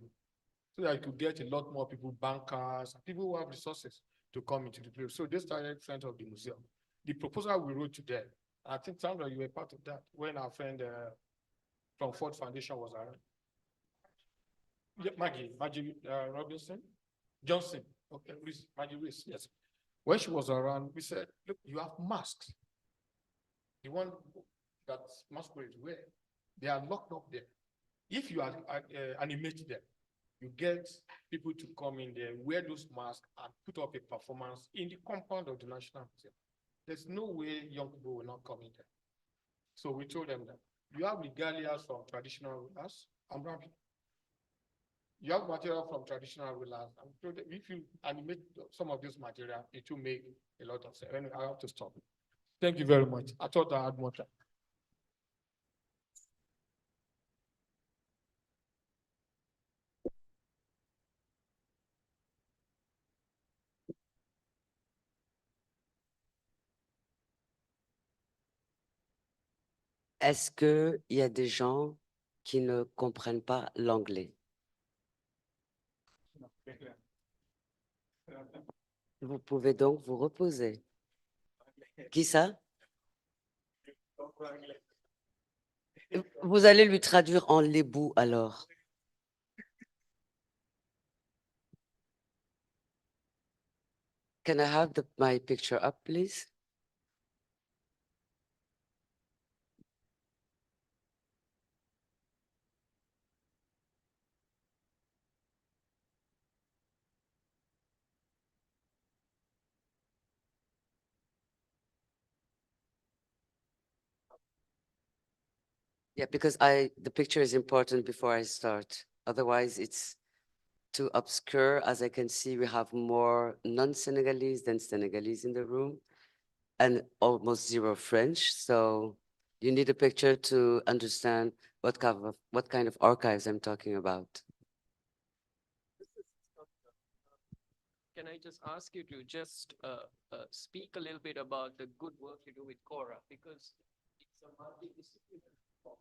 so that you could get a lot more people, bankers, people who have resources to come into the place. So they started Friends of the Museum. The proposal we wrote to them, I think, Sandra, you were part of that when our friend from Ford Foundation was around. Yeah, Maggie Robinson, Johnson, okay, Maggie Reese, yes. When she was around, we said, look, you have masks. The one that masquerades wear, they are locked up there. If you animate them, you get people to come in there, wear those masks, and put up a performance in the compound of the National Museum. There's no way young people will not come in there. So we told them that you have regalia from traditional rulers. I'm happy. You have material from traditional rulers. If you animate some of this material, it will make a lot of sense. Anyway, I have to stop. Thank you very much. I thought I had more time. Est-ce qu'il y a des gens qui ne comprennent pas l'anglais? Vous pouvez donc vous reposer. Qui ça? Vous allez lui traduire en lébou alors. Can I have my picture up, please? Yeah, because the picture is important before I start. Otherwise, it's too obscure. As I can see, we have more non-Senegalese than Senegalese in the room, and almost zero French. So you need a picture to understand what kind of archives I'm talking about. Can I just ask you to just speak a little bit about the good work you do with Cora, because it's a multidisciplinary form.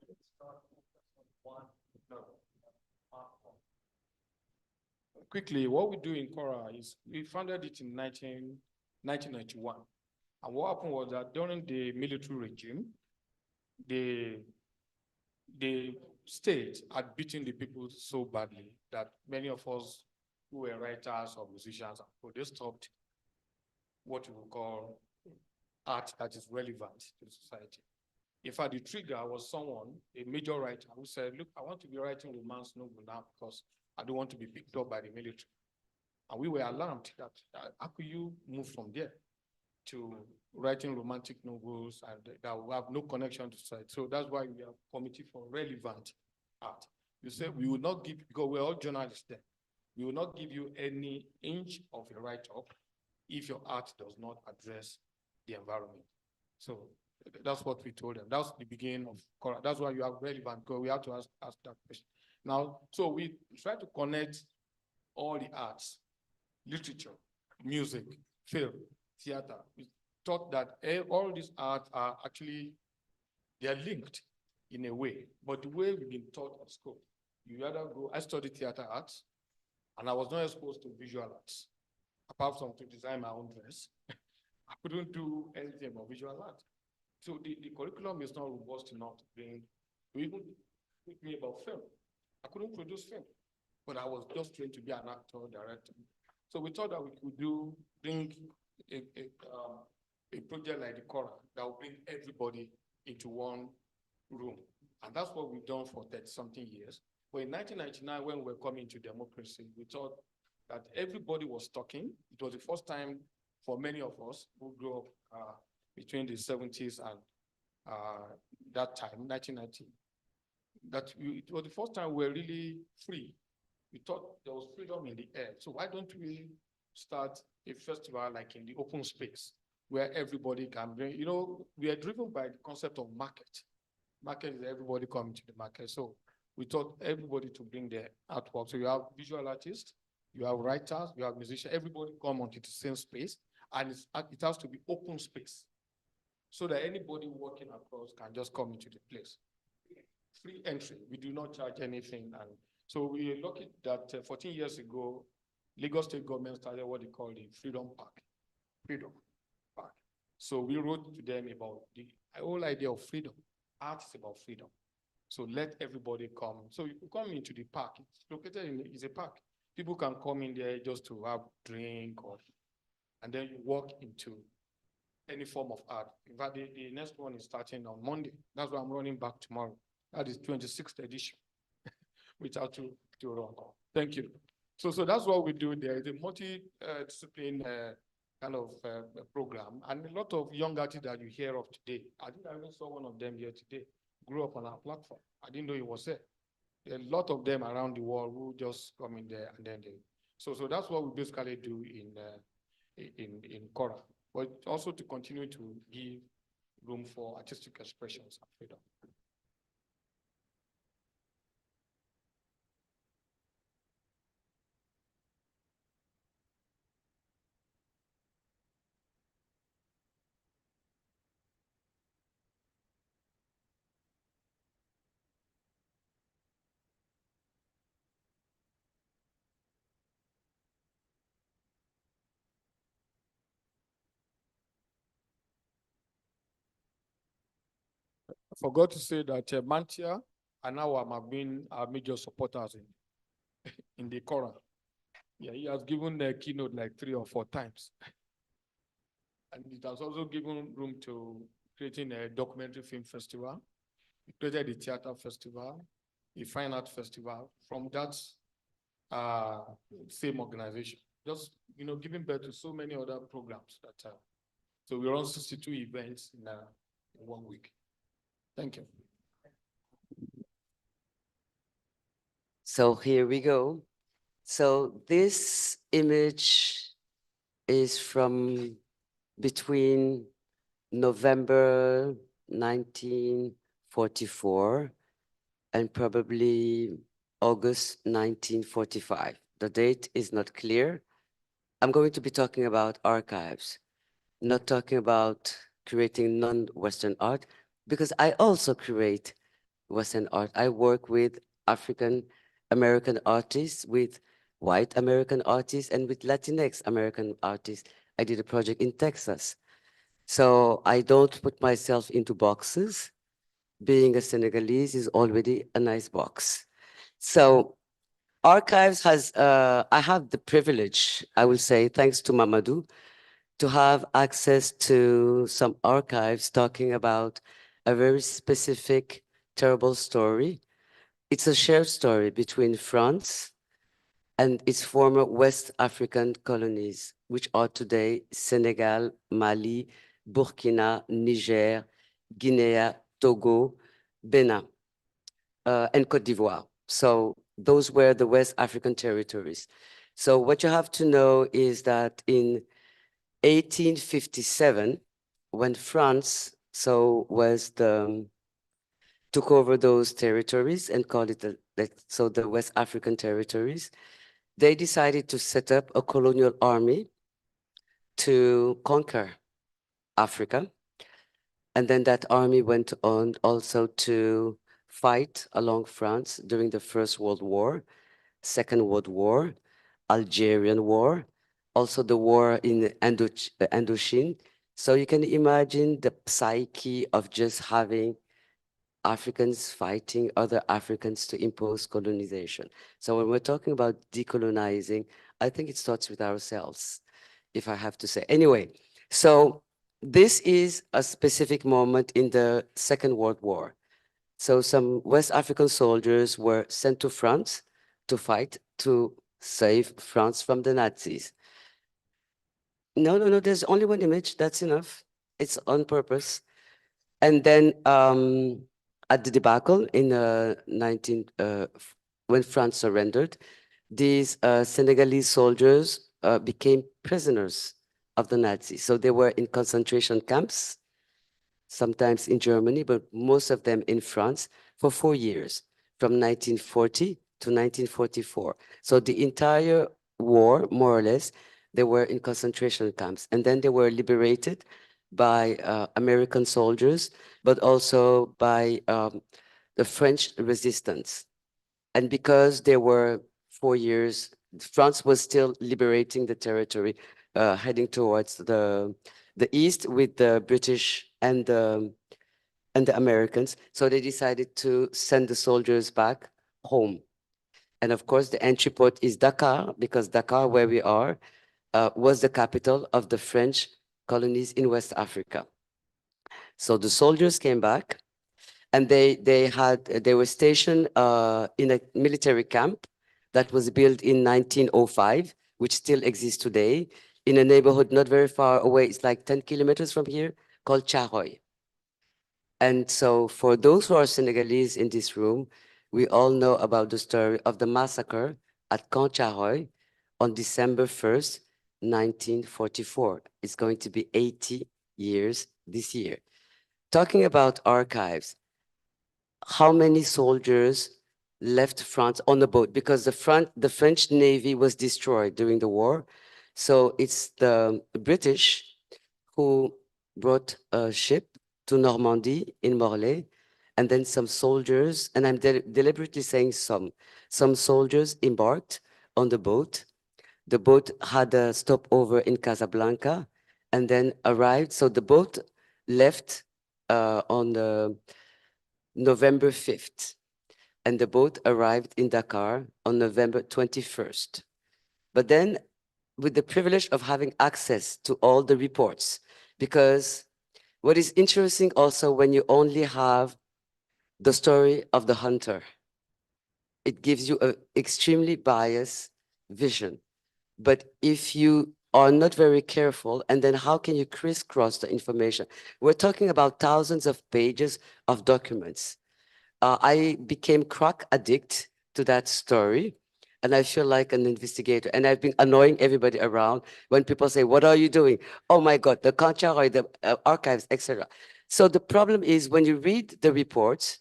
It's not focused on one art form. Quickly, what we do in Cora is we founded it in 1991. And what happened was that during the military regime, the state had beaten the people so badly that many of us who were writers or musicians, they stopped what we would call art that is relevant to society. In fact, the trigger was someone, a major writer, who said, look, I want to be writing romance novel now because I don't want to be picked up by the military. And we were alarmed that how could you move from there to writing romantic novels and that will have no connection to society? So that's why we have a committee for relevant art. You say we will not give, because we're all journalists there, we will not give you any inch of a write-up if your art does not address the environment. So that's what we told them. That's the beginning of Cora. That's why you are relevant, because we have to ask that question. Now, so we try to connect all the arts, literature, music, film, theater. We thought that all these arts are actually, they are linked in a way, but the way we've been taught at school, you either go, I studied theater arts, and I was not exposed to visual arts, apart from to design my own dress. I couldn't do anything about visual art. So the curriculum is not robust enough to bring, to even teach me about film. I couldn't produce film, but I was just trained to be an actor, director. So we thought that we could bring a project like the Cora that will bring everybody into one room. And that's what we've done for 30-something years. But in 1999, when we were coming to democracy, we thought that everybody was talking. It was the first time for many of us who grew up between the 70s and that time, 1990, it was the first time we were really free. We thought there was freedom in the air. So why don't we start a festival like in the open space where everybody can bring, we are driven by the concept of market. Market is everybody coming to the market. So we thought everybody to bring their artwork. So you have visual artists, you have writers, you have musicians, everybody come onto the same space, and it has to be open space so that anybody walking across can just come into the place. Free entry, we do not charge anything. And so we are lucky that 14 years ago, Lagos State government started what they call the Freedom Park. Freedom Park. So we wrote to them about the whole idea of freedom. Art is about freedom. So let everybody come. So you can come into the park. It's located it's a park. People can come in there just to have drink, and then you walk into any form of art. In fact, the next one is starting on Monday. That's why I'm running back tomorrow. That is 26th edition, which I have to run. Thank you. So that's what we do there. It's a multi-discipline kind of program. And a lot of young artists that you hear of today, I think I even saw one of them here today, grew up on our platform. I didn't know he was there. There are a lot of them around the world who just come in there and then they. So that's what we basically do in Cora, but also to continue to give room for artistic expressions and freedom. I forgot to say that Mantia and Awam have been our major supporters in the Cora. Yeah, he has given the keynote like 3 or 4 times. And it has also given room to creating a documentary film festival. We created a theater festival, a fine art festival from that same organization. Just, giving birth to so many other programs that so we run 62 events in 1 week. Thank you. So here we go. So this image is from between November 1944 and probably August 1945. The date is not clear. I'm going to be talking about archives, not talking about creating non-Western art, because I also create Western art. I work with African American artists, with white American artists, and with Latinx American artists. I did a project in Texas. So I don't put myself into boxes. Being a Senegalese is already a nice box. So archives has, I have the privilege, I will say, thanks to Mamadou, to have access to some archives talking about a very specific, terrible story. It's a shared story between France and its former West African colonies, which are today Senegal, Mali, Burkina, Niger, Guinea, Togo, Benin, and Côte d'Ivoire. So those were the West African territories. So what you have to know is that in 1857, when France took over those territories and called it the West African territories, they decided to set up a colonial army to conquer Africa. And then that army went on also to fight along France during the First World War, Second World War, Algerian War, also the war in Indochine. So you can imagine the psyche of just having Africans fighting other Africans to impose colonization. So when we're talking about decolonizing, I think it starts with ourselves, if I have to say. Anyway, so this is a specific moment in the Second World War. So some West African soldiers were sent to France to fight to save France from the Nazis. No, there's only one image, that's enough. It's on purpose. And then at the debacle in when France surrendered, these Senegalese soldiers became prisoners of the Nazis. So they were in concentration camps, sometimes in Germany, but most of them in France for 4 years, from 1940 to 1944. So the entire war, more or less, they were in concentration camps. And then they were liberated by American soldiers, but also by the French resistance. And because there were 4 years, France was still liberating the territory, heading towards the east with the British and the Americans. So they decided to send the soldiers back home. And of course, the entry port is Dakar, because Dakar, where we are, was the capital of the French colonies in West Africa. So the soldiers came back, and they were stationed in a military camp that was built in 1905, which still exists today, in a neighborhood not very far away. It's like 10 kilometers from here, called Charoy. And so for those who are Senegalese in this room, we all know about the story of the massacre at Camp Charoy on December 1st, 1944. It's going to be 80 years this year. Talking about archives, how many soldiers left France on the boat? Because the French Navy was destroyed during the war. So it's the British who brought a ship to Normandy in Morlaix, and then some soldiers, and I'm deliberately saying some soldiers embarked on the boat. The boat had a stopover in Casablanca and then arrived. So the boat left on November 5th, and the boat arrived in Dakar on November 21st. But then with the privilege of having access to all the reports, because what is interesting also when you only have the story of the hunter, it gives you an extremely biased vision. But if you are not very careful, and then how can you crisscross the information? We're talking about thousands of pages of documents. I became crack addict to that story, and I feel like an investigator. And I've been annoying everybody around when people say, "What are you doing?" "Oh my God, the Kancharoy, the archives, etc." So the problem is when you read the reports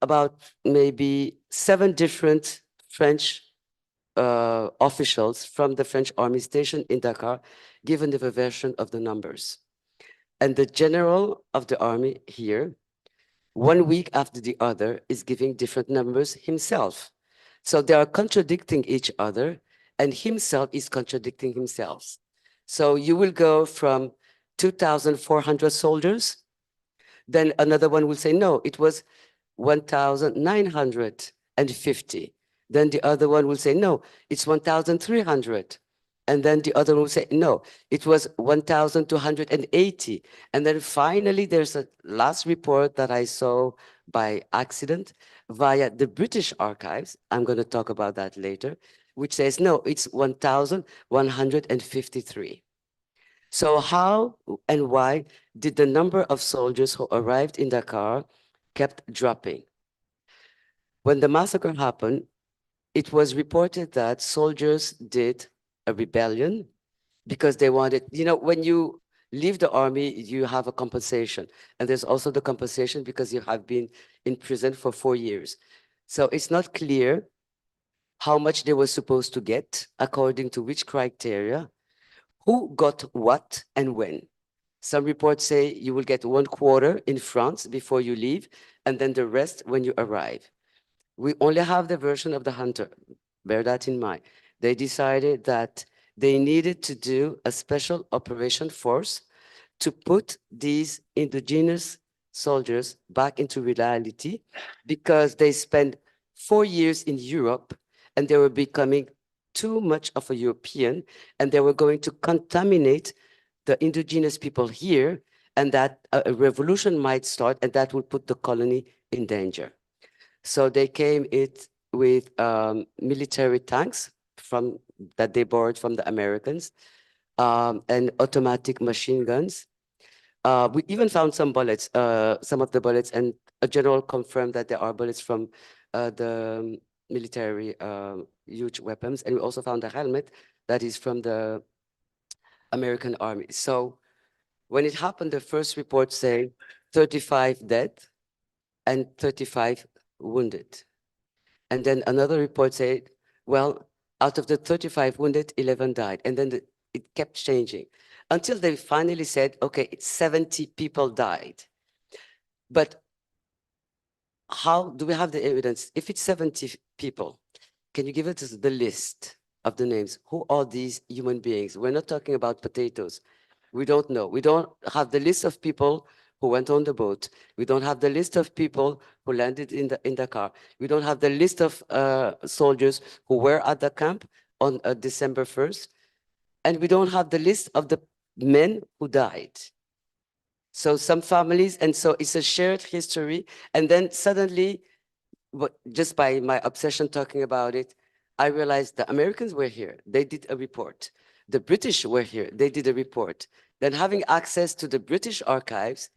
about maybe 7 different French officials from the French army stationed in Dakar, given the version of the numbers. And the general of the army here, 1 week after the other, is giving different numbers himself. So they are contradicting each other, and himself is contradicting himself. So you will go from 2,400 soldiers, then another one will say, no, it was 1,950. Then the other one will say, no, it's 1,300. And then the other one will say, no, it was 1,280. And then finally, there's a last report that I saw by accident via the British archives. I'm going to talk about that later, which says, no, it's 1,153. So how and why did the number of soldiers who arrived in Dakar kept dropping? When the massacre happened, it was reported that soldiers did a rebellion because they wanted, when you leave the army, you have a compensation. And there's also the compensation because you have been in prison for 4 years. So it's not clear how much they were supposed to get, according to which criteria, who got what and when. Some reports say you will get 1/4 in France before you leave, and then the rest when you arrive. We only have the version of the hunter. Bear that in mind. They decided that they needed to do a special operation force to put these indigenous soldiers back into reality because they spent 4 years in Europe and they were becoming too much of a European and they were going to contaminate the indigenous people here and that a revolution might start and that would put the colony in danger. So they came with military tanks that they borrowed from the Americans and automatic machine guns. We even found some bullets, some of the bullets, and a general confirmed that there are bullets from the military huge weapons. And we also found a helmet that is from the American Army. So when it happened, the first report say 35 dead and 35 wounded. And then another report said, well, out of the 35 wounded, 11 died. And then it kept changing until they finally said, okay, it's 70 people died. But how do we have the evidence? If it's 70 people, can you give us the list of the names? Who are these human beings? We're not talking about potatoes. We don't know. We don't have the list of people who went on the boat. We don't have the list of people who landed in the car. We don't have the list of soldiers who were at the camp on December 1st. And we don't have the list of the men who died. So some families, and so it's a shared history. And then suddenly, just by my obsession talking about it, I realized the Americans were here. They did a report. The British were here. They did a report. Then having access to the British archives,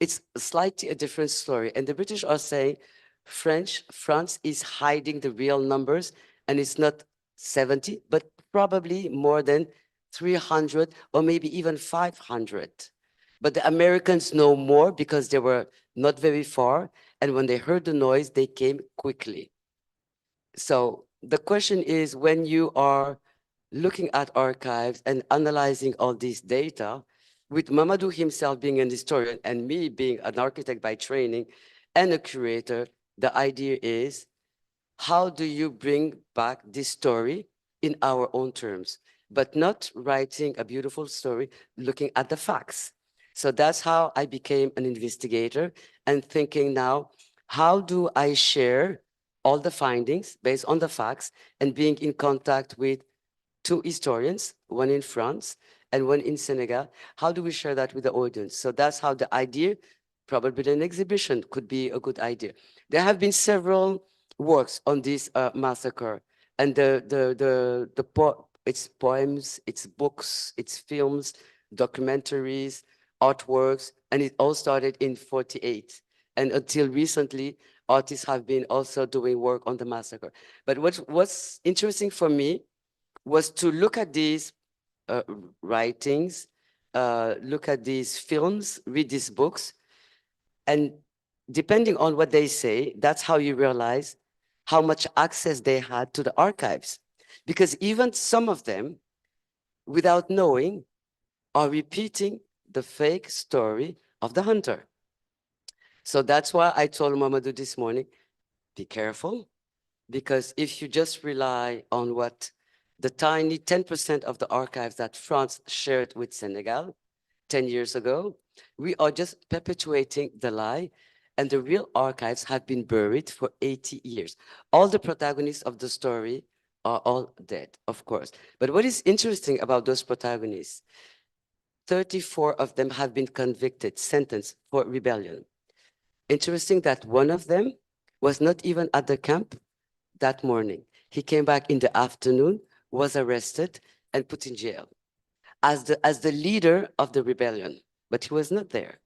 it's slightly a different story. And the British are saying France is hiding the real numbers, and it's not 70, but probably more than 300 or maybe even 500. But the Americans know more because they were not very far. And when they heard the noise, they came quickly. So the question is, when you are looking at archives and analyzing all this data, with Mamadou himself being an historian and me being an architect by training and a curator, the idea is, how do you bring back this story in our own terms, but not writing a beautiful story, looking at the facts. So that's how I became an investigator and thinking now, how do I share all the findings based on the facts and being in contact with 2 historians, one in France and one in Senegal. How do we share that with the audience? So that's how the idea, probably an exhibition could be a good idea. There have been several works on this massacre, and it's poems, it's books, it's films, documentaries, artworks, and it all started in 48. And until recently, artists have been also doing work on the massacre. But what's interesting for me was to look at these writings, look at these films, read these books, and depending on what they say, that's how you realize how much access they had to the archives. Because even some of them, without knowing, are repeating the fake story of the hunter. So that's why I told Mamadou this morning, be careful, because if you just rely on what the tiny 10% of the archives that France shared with Senegal 10 years ago, we are just perpetuating the lie, and the real archives have been buried for 80 years. All the protagonists of the story are all dead, of course. But what is interesting about those protagonists, 34 of them have been convicted, sentenced for rebellion. Interesting that one of them was not even at the camp that morning. He came back in the afternoon, was arrested and put in jail as the leader of the rebellion, but he was not there.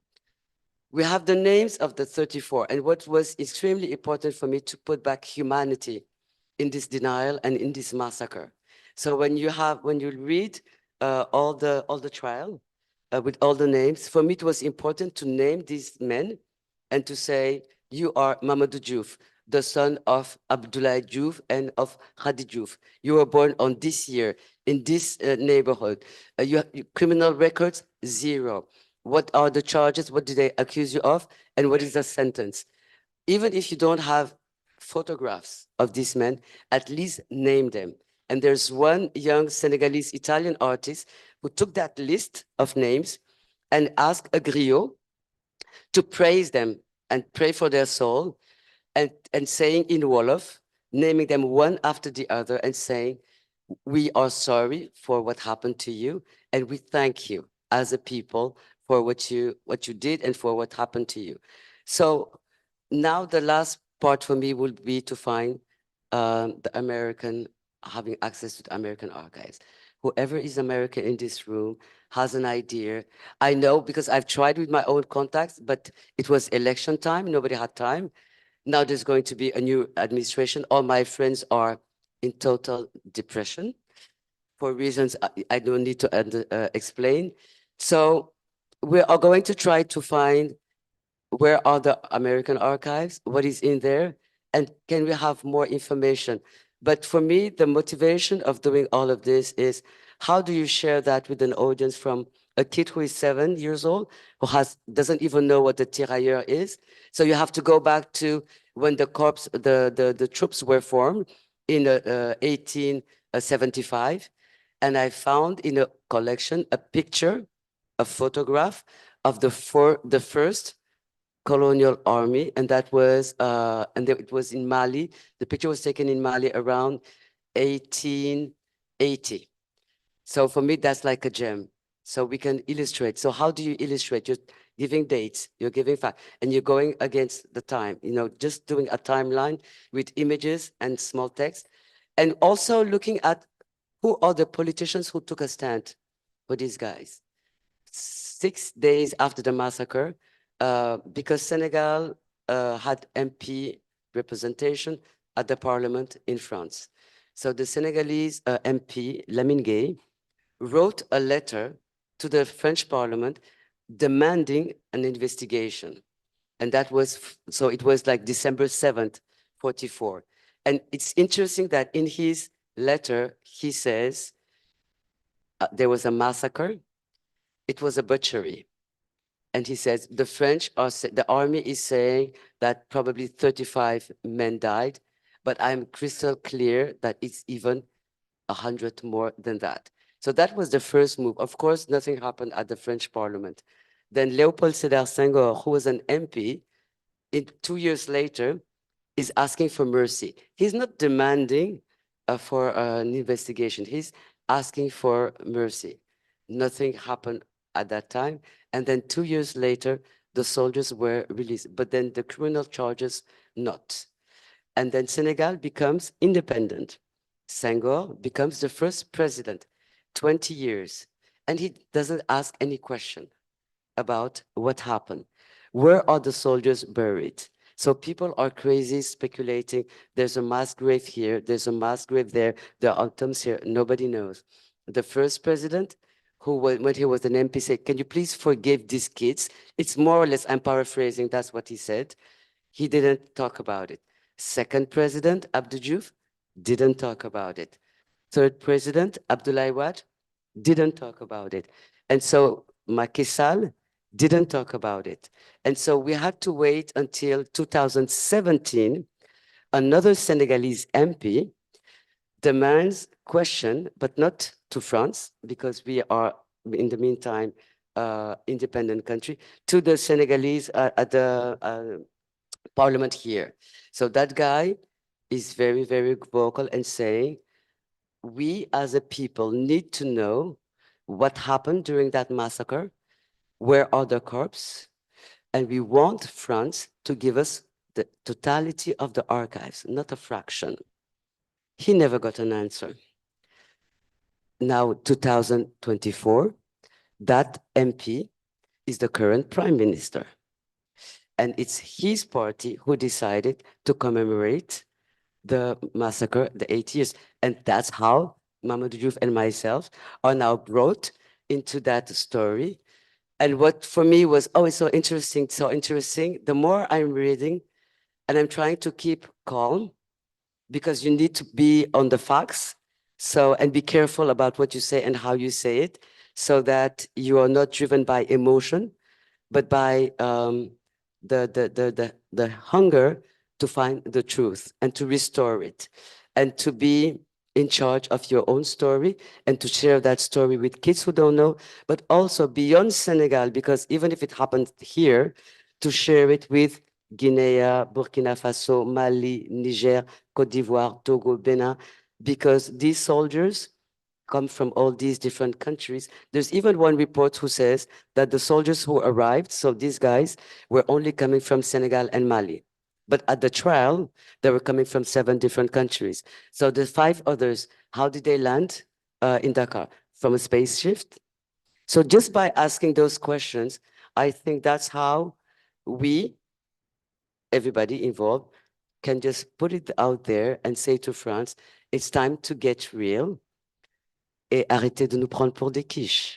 We have the names of the 34, and what was extremely important for me to put back humanity in this denial and in this massacre. So when you read all the trial, with all the names. For me, it was important to name these men and to say, you are Mamadou Diouf, the son of Abdoulaye Diouf and of Khadi Diouf. You were born on this year in this neighborhood. You have criminal records, 0. What are the charges? What did they accuse you of? And what is the sentence? Even if you don't have photographs of these men, at least name them. And there's one young Senegalese Italian artist who took that list of names and asked a griot to praise them and pray for their soul, and saying in Wolof, naming them one after the other and saying, we are sorry for what happened to you, and we thank you as a people for what you did and for what happened to you. So now the last part for me will be to find having access to the American archives. Whoever is American in this room has an idea. I know because I've tried with my own contacts, but it was election time, nobody had time. Now there's going to be a new administration. All my friends are in total depression for reasons I don't need to explain. So we are going to try to find where are the American archives, what is in there, and can we have more information? But for me, the motivation of doing all of this is, how do you share that with an audience from a kid who is 7 years old, who doesn't even know what the tirailleur is? So you have to go back to when the corps, the troops were formed in 1875. And I found in a collection a picture, a photograph of the first colonial army, and that was it was in Mali. The picture was taken in Mali around 1880. So for me, that's like a gem. So we can illustrate. So how do you illustrate? You're giving dates, you're giving facts, and you're going against the time, just doing a timeline with images and small text. And also looking at who are the politicians who took a stand for these guys. 6 days after the massacre, because Senegal had MP representation at the parliament in France. So the Senegalese MP, Lamine Gueye, wrote a letter to the French parliament demanding an investigation. And that was, so it was like December 7th, 44. And it's interesting that in his letter, he says there was a massacre, it was a butchery. And he says, the army is saying that probably 35 men died, but I'm crystal clear that it's even 100 more than that. So that was the first move. Of course, nothing happened at the French parliament. Then Léopold Sédar Senghor, who was an MP, 2 years later, is asking for mercy. He's not demanding for an investigation. He's asking for mercy. Nothing happened at that time. And then 2 years later, the soldiers were released, but then the criminal charges not. And then Senegal becomes independent. Senghor becomes the first president, 20 years. And he doesn't ask any question about what happened. Where are the soldiers buried? So people are crazy speculating. There's a mass grave here. There's a mass grave there. There are tombs here. Nobody knows. The first president, who, when he was an MP, said, can you please forgive these kids? It's more or less, I'm paraphrasing, that's what he said. He didn't talk about it. Second president, Abdou Diouf, didn't talk about it. Third president, Abdoulaye Wade, didn't talk about it. And so Macky Sall didn't talk about it. And so we had to wait until 2017. Another Senegalese MP demands question, but not to France, because we are, in the meantime, independent country, to the Senegalese at the parliament here. So that guy is very, very vocal and saying, we as a people need to know what happened during that massacre, where are the corpses, and we want France to give us the totality of the archives, not a fraction. He never got an answer. Now, 2024, that MP is the current prime minister. And it's his party who decided to commemorate the massacre, the 8 years. And that's how Mamadou Diouf and myself are now brought into that story. And what for me was always so interesting, the more I'm reading and I'm trying to keep calm, because you need to be on the facts. So, and be careful about what you say and how you say it, so that you are not driven by emotion, but by the hunger to find the truth and to restore it, and to be in charge of your own story and to share that story with kids who don't know, but also beyond Senegal, because even if it happens here, to share it with Guinea, Burkina Faso, Mali, Niger, Côte d'Ivoire, Togo, Benin, because these soldiers come from all these different countries. There's even one report who says that the soldiers who arrived, so these guys, were only coming from Senegal and Mali. But at the trial, they were coming from 7 different countries. So the 5 others, how did they land in Dakar? From a spaceship? So just by asking those questions, I think that's how we, everybody involved, can just put it out there and say to France, it's time to get real et arrêter de nous prendre pour des quiches.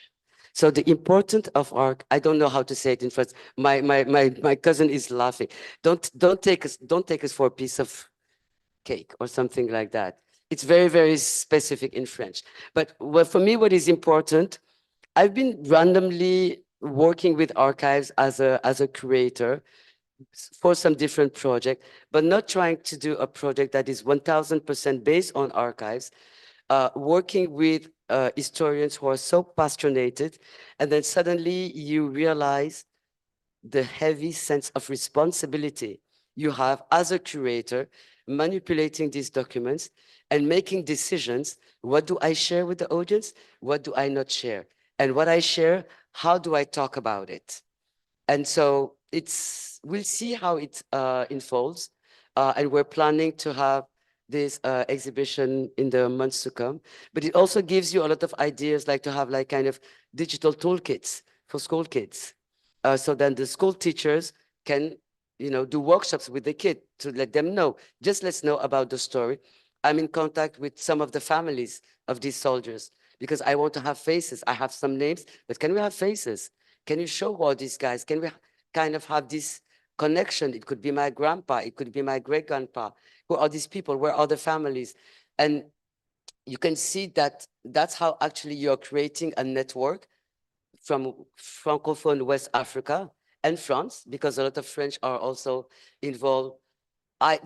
So the importance of our, I don't know how to say it in French. My cousin is laughing. Don't take us for a piece of cake or something like that. It's very, very specific in French. But for me, what is important, I've been randomly working with archives as a curator for some different project, but not trying to do a project that is 1000% based on archives, working with historians who are so passionate, and then suddenly you realize the heavy sense of responsibility you have as a curator, manipulating these documents and making decisions. What do I share with the audience? What do I not share? And what I share, how do I talk about it? And so we'll see how it unfolds. And we're planning to have this exhibition in the months to come. But it also gives you a lot of ideas, like to have like kind of digital toolkits for school kids. So then the school teachers can, do workshops with the kid to let them know. Just let's know about the story. I'm in contact with some of the families of these soldiers because I want to have faces. I have some names, but can we have faces? Can you show all these guys? Can we kind of have this connection? It could be my grandpa. It could be my great-grandpa. Who are these people? Where are the families? And you can see that that's how actually you're creating a network from Francophone West Africa and France, because a lot of French are also involved.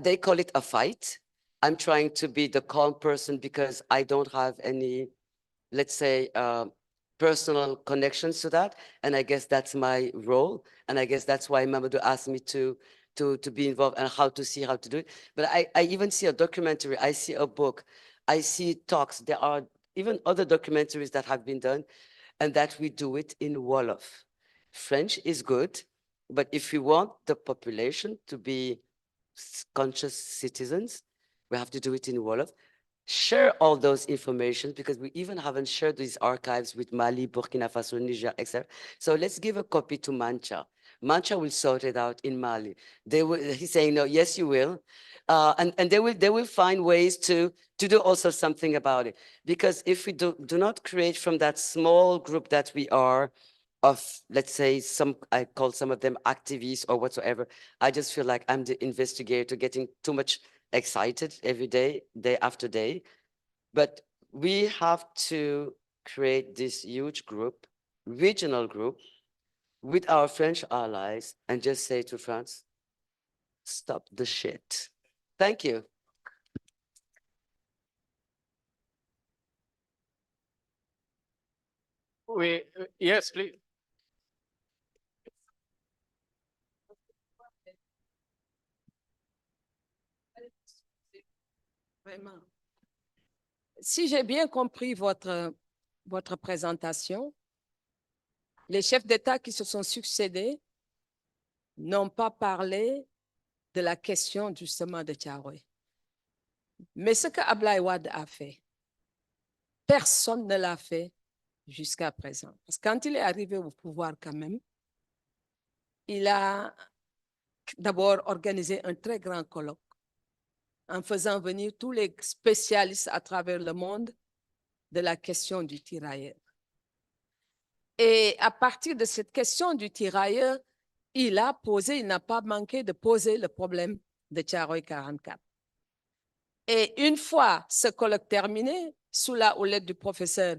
They call it a fight. I'm trying to be the calm person because I don't have any, let's say, personal connections to that. And I guess that's my role. And I guess that's why Mamadou asked me to be involved and how to do it. But I even see a documentary, I see a book, I see talks. There are even other documentaries that have been done, and that we do it in Wolof. French is good, but if we want the population to be conscious citizens, we have to do it in Wolof. Share all those information, because we even haven't shared these archives with Mali, Burkina Faso, Niger, etc. So let's give a copy to Mancha. Mancha will sort it out in Mali. He's saying, no, yes, you will. And they will find ways to do also something about it. Because if we do not create from that small group that we are of, let's say, I call some of them activists or whatsoever, I just feel like I'm the investigator getting too much excited every day, day after day. But we have to create this huge group, regional group, with our French allies and just say to France, stop the shit. Thank you. Yes, please. Vraiment. Si j'ai bien compris votre présentation, les chefs d'État qui se sont succédés n'ont pas parlé de la question justement de Thiaroye. Mais ce que Abdoulaye Wade a fait, personne ne l'a fait jusqu'à présent. Parce que quand il est arrivé au pouvoir quand même, il a d'abord organisé un très grand colloque en faisant venir tous les spécialistes à travers le monde de la question du tirailleur. Et à partir de cette question du tirailleur, il n'a pas manqué de poser le problème de Thiaroye 44. Et une fois ce colloque terminé, sous la houlette du professeur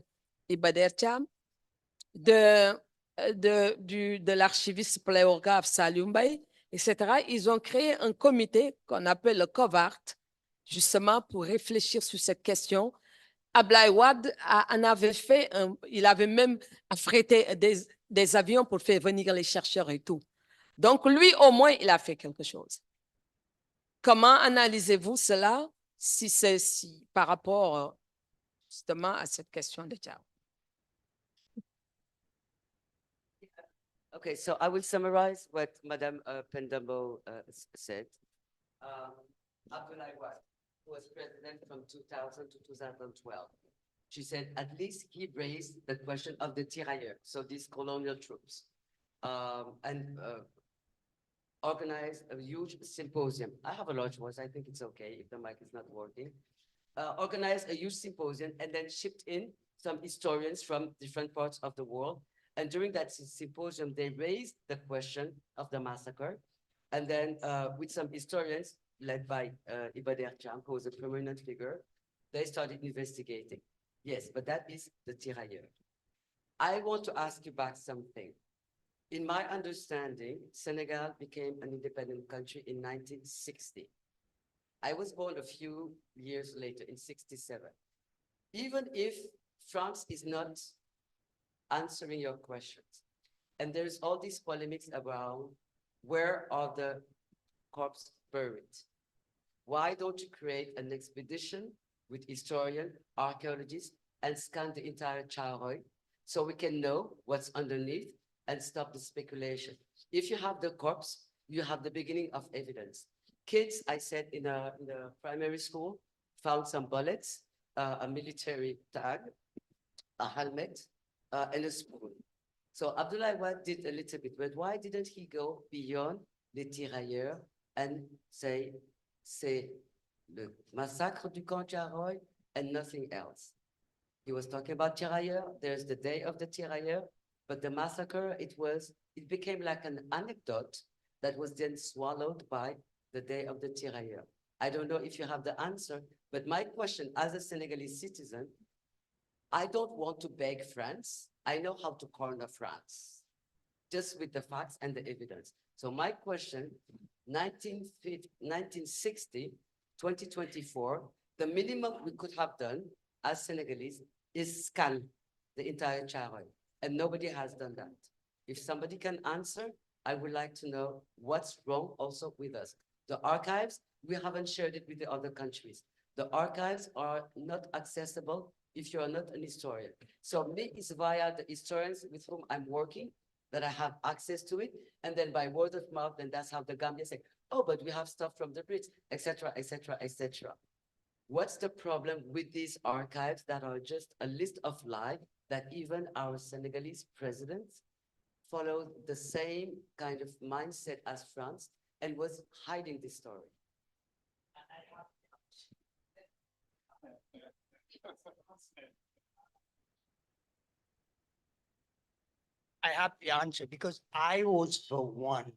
Ibader Thiam, de l'archiviste pléographe Saliou Mbaye, etc., ils ont créé un comité qu'on appelle le COVART, justement pour réfléchir sur cette question. Ablaye Wade en avait fait, il avait même affrété des avions pour faire venir les chercheurs et tout. Donc, lui, au moins, il a fait quelque chose. Comment analysez-vous cela par rapport justement à cette question de Thiaw? Okay, so I will summarize what Madame Pendambo said. Abdoulaye Wade was president from 2000 to 2012. She said at least he raised the question of the tirailleurs, so these colonial troops, and organized a huge symposium. I have a large voice, I think it's okay if the mic is not working. Organized a huge symposium and then shipped in some historians from different parts of the world. And during that symposium, they raised the question of the massacre. And then with some historians led by Ibader Thiam, who was a prominent figure, they started investigating. Yes, but that is the tirailleur. I want to ask you back something. In my understanding, Senegal became an independent country in 1960. I was born a few years later in 67. Even if France is not answering your questions, and there's all these polemics about where are the corpses buried? Why don't you create an expedition with historians, archaeologists, and scan the entire Thiaroye so we can know what's underneath and stop the speculation? If you have the corpse, you have the beginning of evidence. Kids, I said in the primary school, found some bullets, a military tag, a helmet, and a spoon. So Abdoulaye Wade did a little bit, but why didn't he go beyond les tirailleurs and say, c'est le massacre du camp Thiaroye and nothing else? He was talking about tirailleurs, there's the day of the tirailleurs, but the massacre, it became like an anecdote that was then swallowed by the day of the tirailleurs. I don't know if you have the answer, but my question as a Senegalese citizen, I don't want to beg France. I know how to corner France, just with the facts and the evidence. So my question, 1960, 2024, the minimum we could have done as Senegalese is scan the entire Thiaroye, and nobody has done that. If somebody can answer, I would like to know what's wrong also with us. The archives, we haven't shared it with the other countries. The archives are not accessible if you are not an historian. So me, it's via the historians with whom I'm working that I have access to it. And then by word of mouth, and that's how the Gambia say, oh, but we have stuff from the Brits, etc., etc., etc. What's the problem with these archives that are just a list of lies that even our Senegalese presidents followed the same kind of mindset as France and was hiding this story? I have the answer because I was the one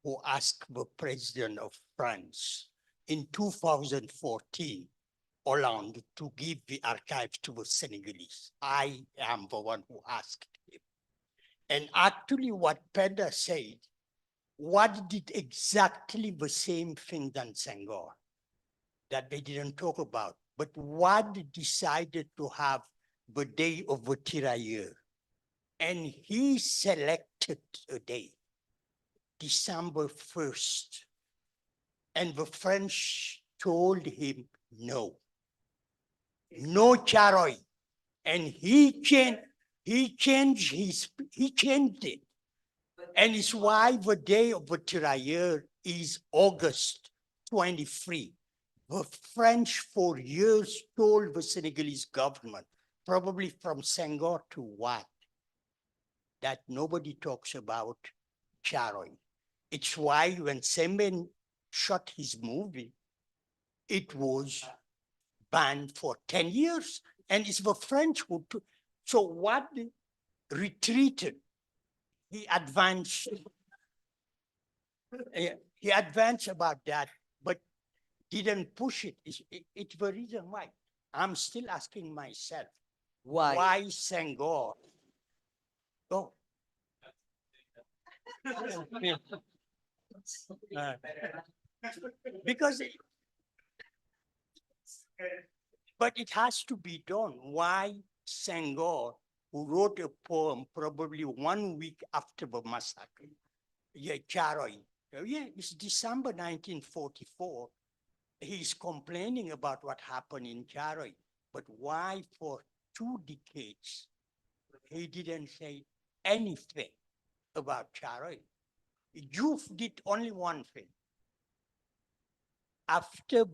who asked the president of France in 2014, Hollande, to give the archives to the Senegalese. I am the one who asked him. And actually what Penda said, what did exactly the same thing than Senghor that they didn't talk about, but what decided to have the day of the tirailleur. And he selected a day, December 1st. And the French told him no Thiaroye. And he changed it. And it's why the day of the tirailleur is August 23. The French for years told the Senegalese government, probably from Senghor to Wade, that nobody talks about Thiaroye. It's why when Semen shot his movie, it was banned for 10 years. And it's the French who took. So what retreated. He advanced. He advanced about that, but didn't push it. It's the reason why. I'm still asking myself, why Senghor? Oh. Because, but it has to be done. Why Senghor, who wrote a poem probably 1 week after the massacre, Charoy, it's December 1944, he's complaining about what happened in Charoy, but why for 2 decades he didn't say anything about Charoy? Youth did only one thing. After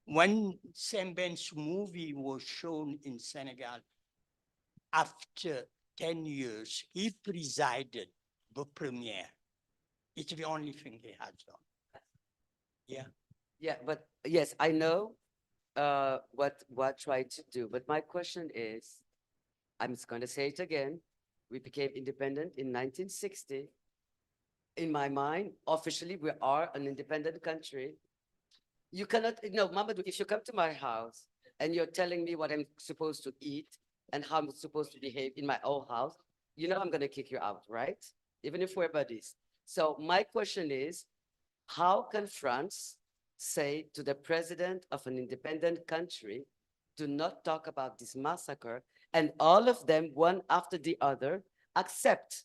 when Semben's movie was shown in Senegal, after 10 years, he presided the premiere. It's the only thing he has done. Yeah. Yeah, but yes, I know what tried to do. But my question is, I'm just going to say it again. We became independent in 1960. In my mind, officially, we are an independent country. You cannot, no, Mamadou, if you come to my house and you're telling me what I'm supposed to eat and how I'm supposed to behave in my own house, you know I'm going to kick you out, right? Even if we're buddies. So my question is, how can France say to the president of an independent country, do not talk about this massacre, and all of them, one after the other, accept?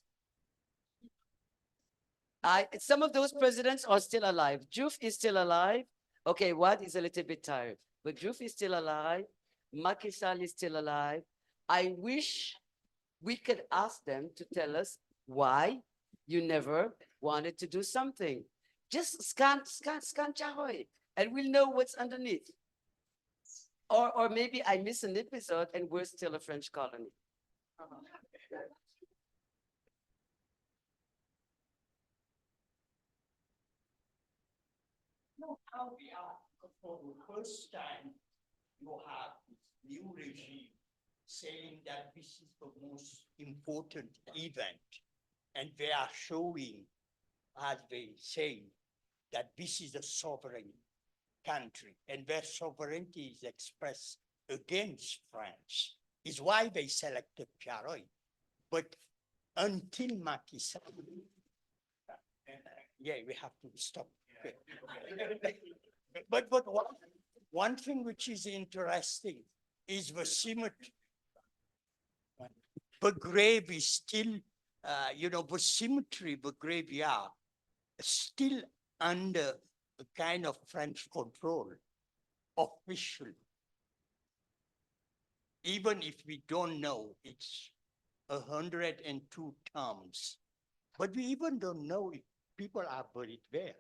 Some of those presidents are still alive. Juf is still alive. Okay, Wad is a little bit tired, but Juf is still alive. Macky Sall is still alive. I wish we could ask them to tell us why you never wanted to do something. Just scan Chahoy, and we'll know what's underneath. Or maybe I miss an episode and we're still a French colony. How we are, for the first time, you have this new regime saying that this is the most important event. And they are showing, as they say, that this is a sovereign country and their sovereignty is expressed against France. Is why they selected Charoy. But until Macky Sall, yeah, we have to stop. But one thing which is interesting is the cemetery. The grave is still, the cemetery, the graveyard, still under a kind of French control, officially. Even if we don't know, it's 102 tombs, but we even don't know if people are buried there.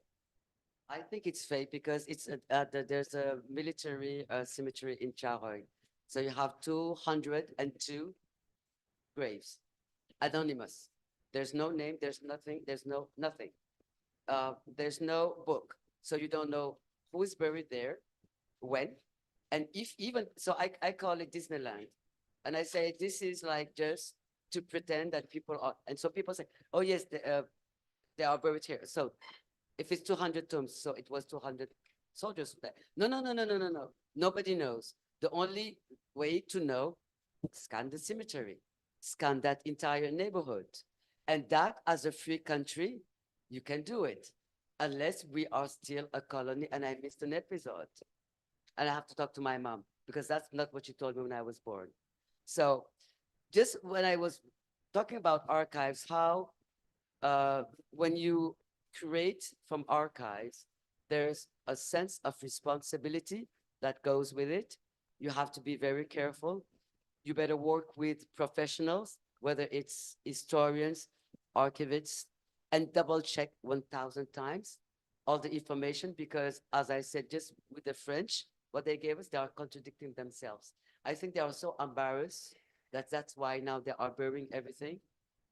I think it's fake because it's there's a military cemetery in Charoy. So you have 202 graves, anonymous. There's no name, there's nothing, there's nothing. There's no book. So you don't know who is buried there, when, and if even, so I call it Disneyland. And I say, this is like just to pretend that people are, and so people say, oh yes, they are buried here. So if it's 200 tombs, so it was 200 soldiers there. No. Nobody knows. The only way to know, scan the cemetery, scan that entire neighborhood. And that, as a free country, you can do it, unless we are still a colony. And I missed an episode. And I have to talk to my mom, because that's not what she told me when I was born. So just when I was talking about archives, how when you create from archives, there's a sense of responsibility that goes with it. You have to be very careful. You better work with professionals, whether it's historians, archivists, and double check 1,000 times all the information, because as I said, just with the French, what they gave us, they are contradicting themselves. I think they are so embarrassed that that's why now they are burying everything,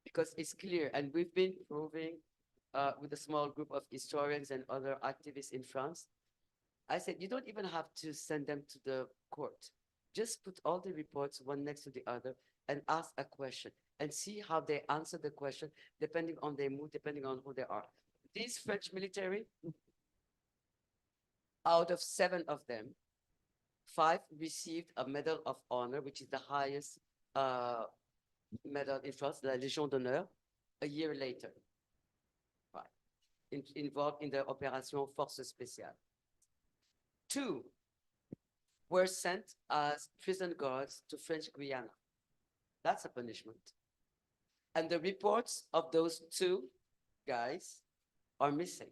because it's clear. And we've been proving with a small group of historians and other activists in France. I said, you don't even have to send them to the court. Just put all the reports one next to the other and ask a question and see how they answer the question, depending on their mood, depending on who they are. These French military, out of 7 of them, 5 received a Medal of Honor, which is the highest medal in France, the Légion d'honneur, a year later. Right. Involved in the Opération Force Spéciale. 2 were sent as prison guards to French Guiana. That's a punishment. And the reports of those 2 guys are missing.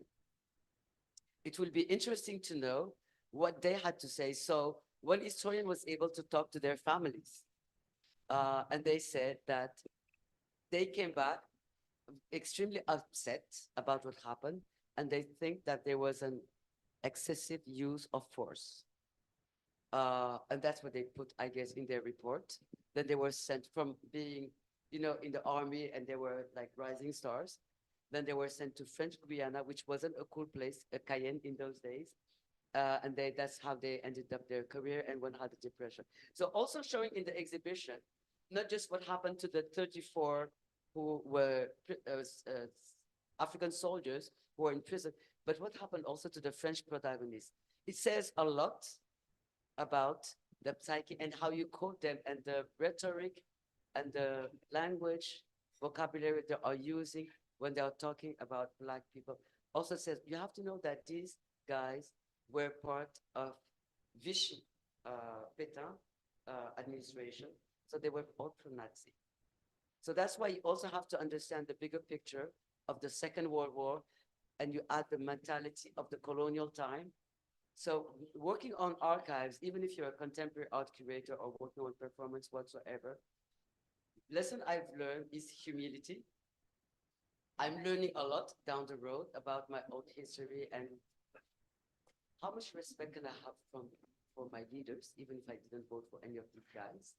It will be interesting to know what they had to say. So one historian was able to talk to their families. And they said that they came back extremely upset about what happened. And they think that there was an excessive use of force. And that's what they put, I guess, in their report. Then they were sent from being, in the army, and they were like rising stars. Then they were sent to French Guiana, which wasn't a cool place, Cayenne in those days. And that's how they ended up their career, and one had a depression. So also showing in the exhibition, not just what happened to the 34 who were African soldiers who were in prison, but what happened also to the French protagonists. It says a lot about the psyche and how you quote them, and the rhetoric and the language, vocabulary they are using when they are talking about Black people. Also says, you have to know that these guys were part of Vichy, Pétain administration. So they were all pro-Nazi. So that's why you also have to understand the bigger picture of the Second World War, and you add the mentality of the colonial time. So working on archives, even if you're a contemporary art curator or working on performance whatsoever, lesson I've learned is humility. I'm learning a lot down the road about my own history and how much respect can I have for my leaders, even if I didn't vote for any of these guys.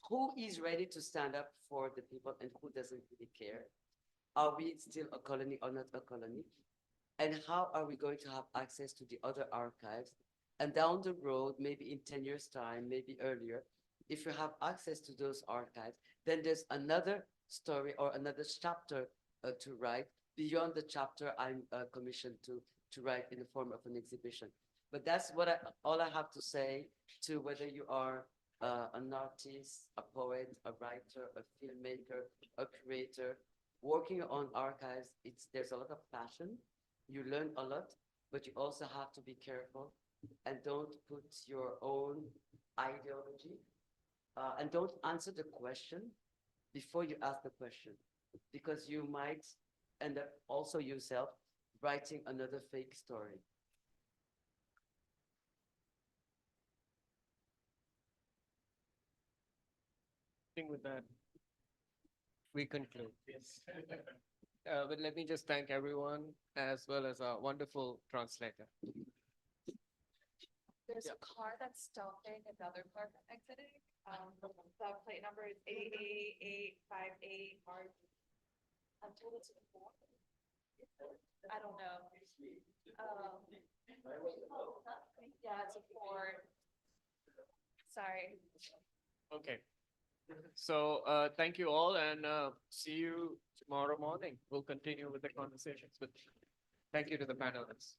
Who is ready to stand up for the people and who doesn't really care? Are we still a colony or not a colony? And how are we going to have access to the other archives? And down the road, maybe in 10 years' time, maybe earlier, if you have access to those archives, then there's another story or another chapter to write beyond the chapter I'm commissioned to write in the form of an exhibition. But that's all I have to say to whether you are an artist, a poet, a writer, a filmmaker, a creator. Working on archives, there's a lot of passion. You learn a lot, but you also have to be careful and don't put your own ideology and don't answer the question before you ask the question, because you might end up also yourself writing another fake story. I think with that, we conclude. Yes. But let me just thank everyone as well as our wonderful translator. There's a car that's stopping, another car exiting. The plate number is AA858 R. I'm told it's a 4. I don't know. Yeah, it's a 4. Sorry. Okay. So thank you all, and see you tomorrow morning. We'll continue with the conversations. But thank you to the panelists.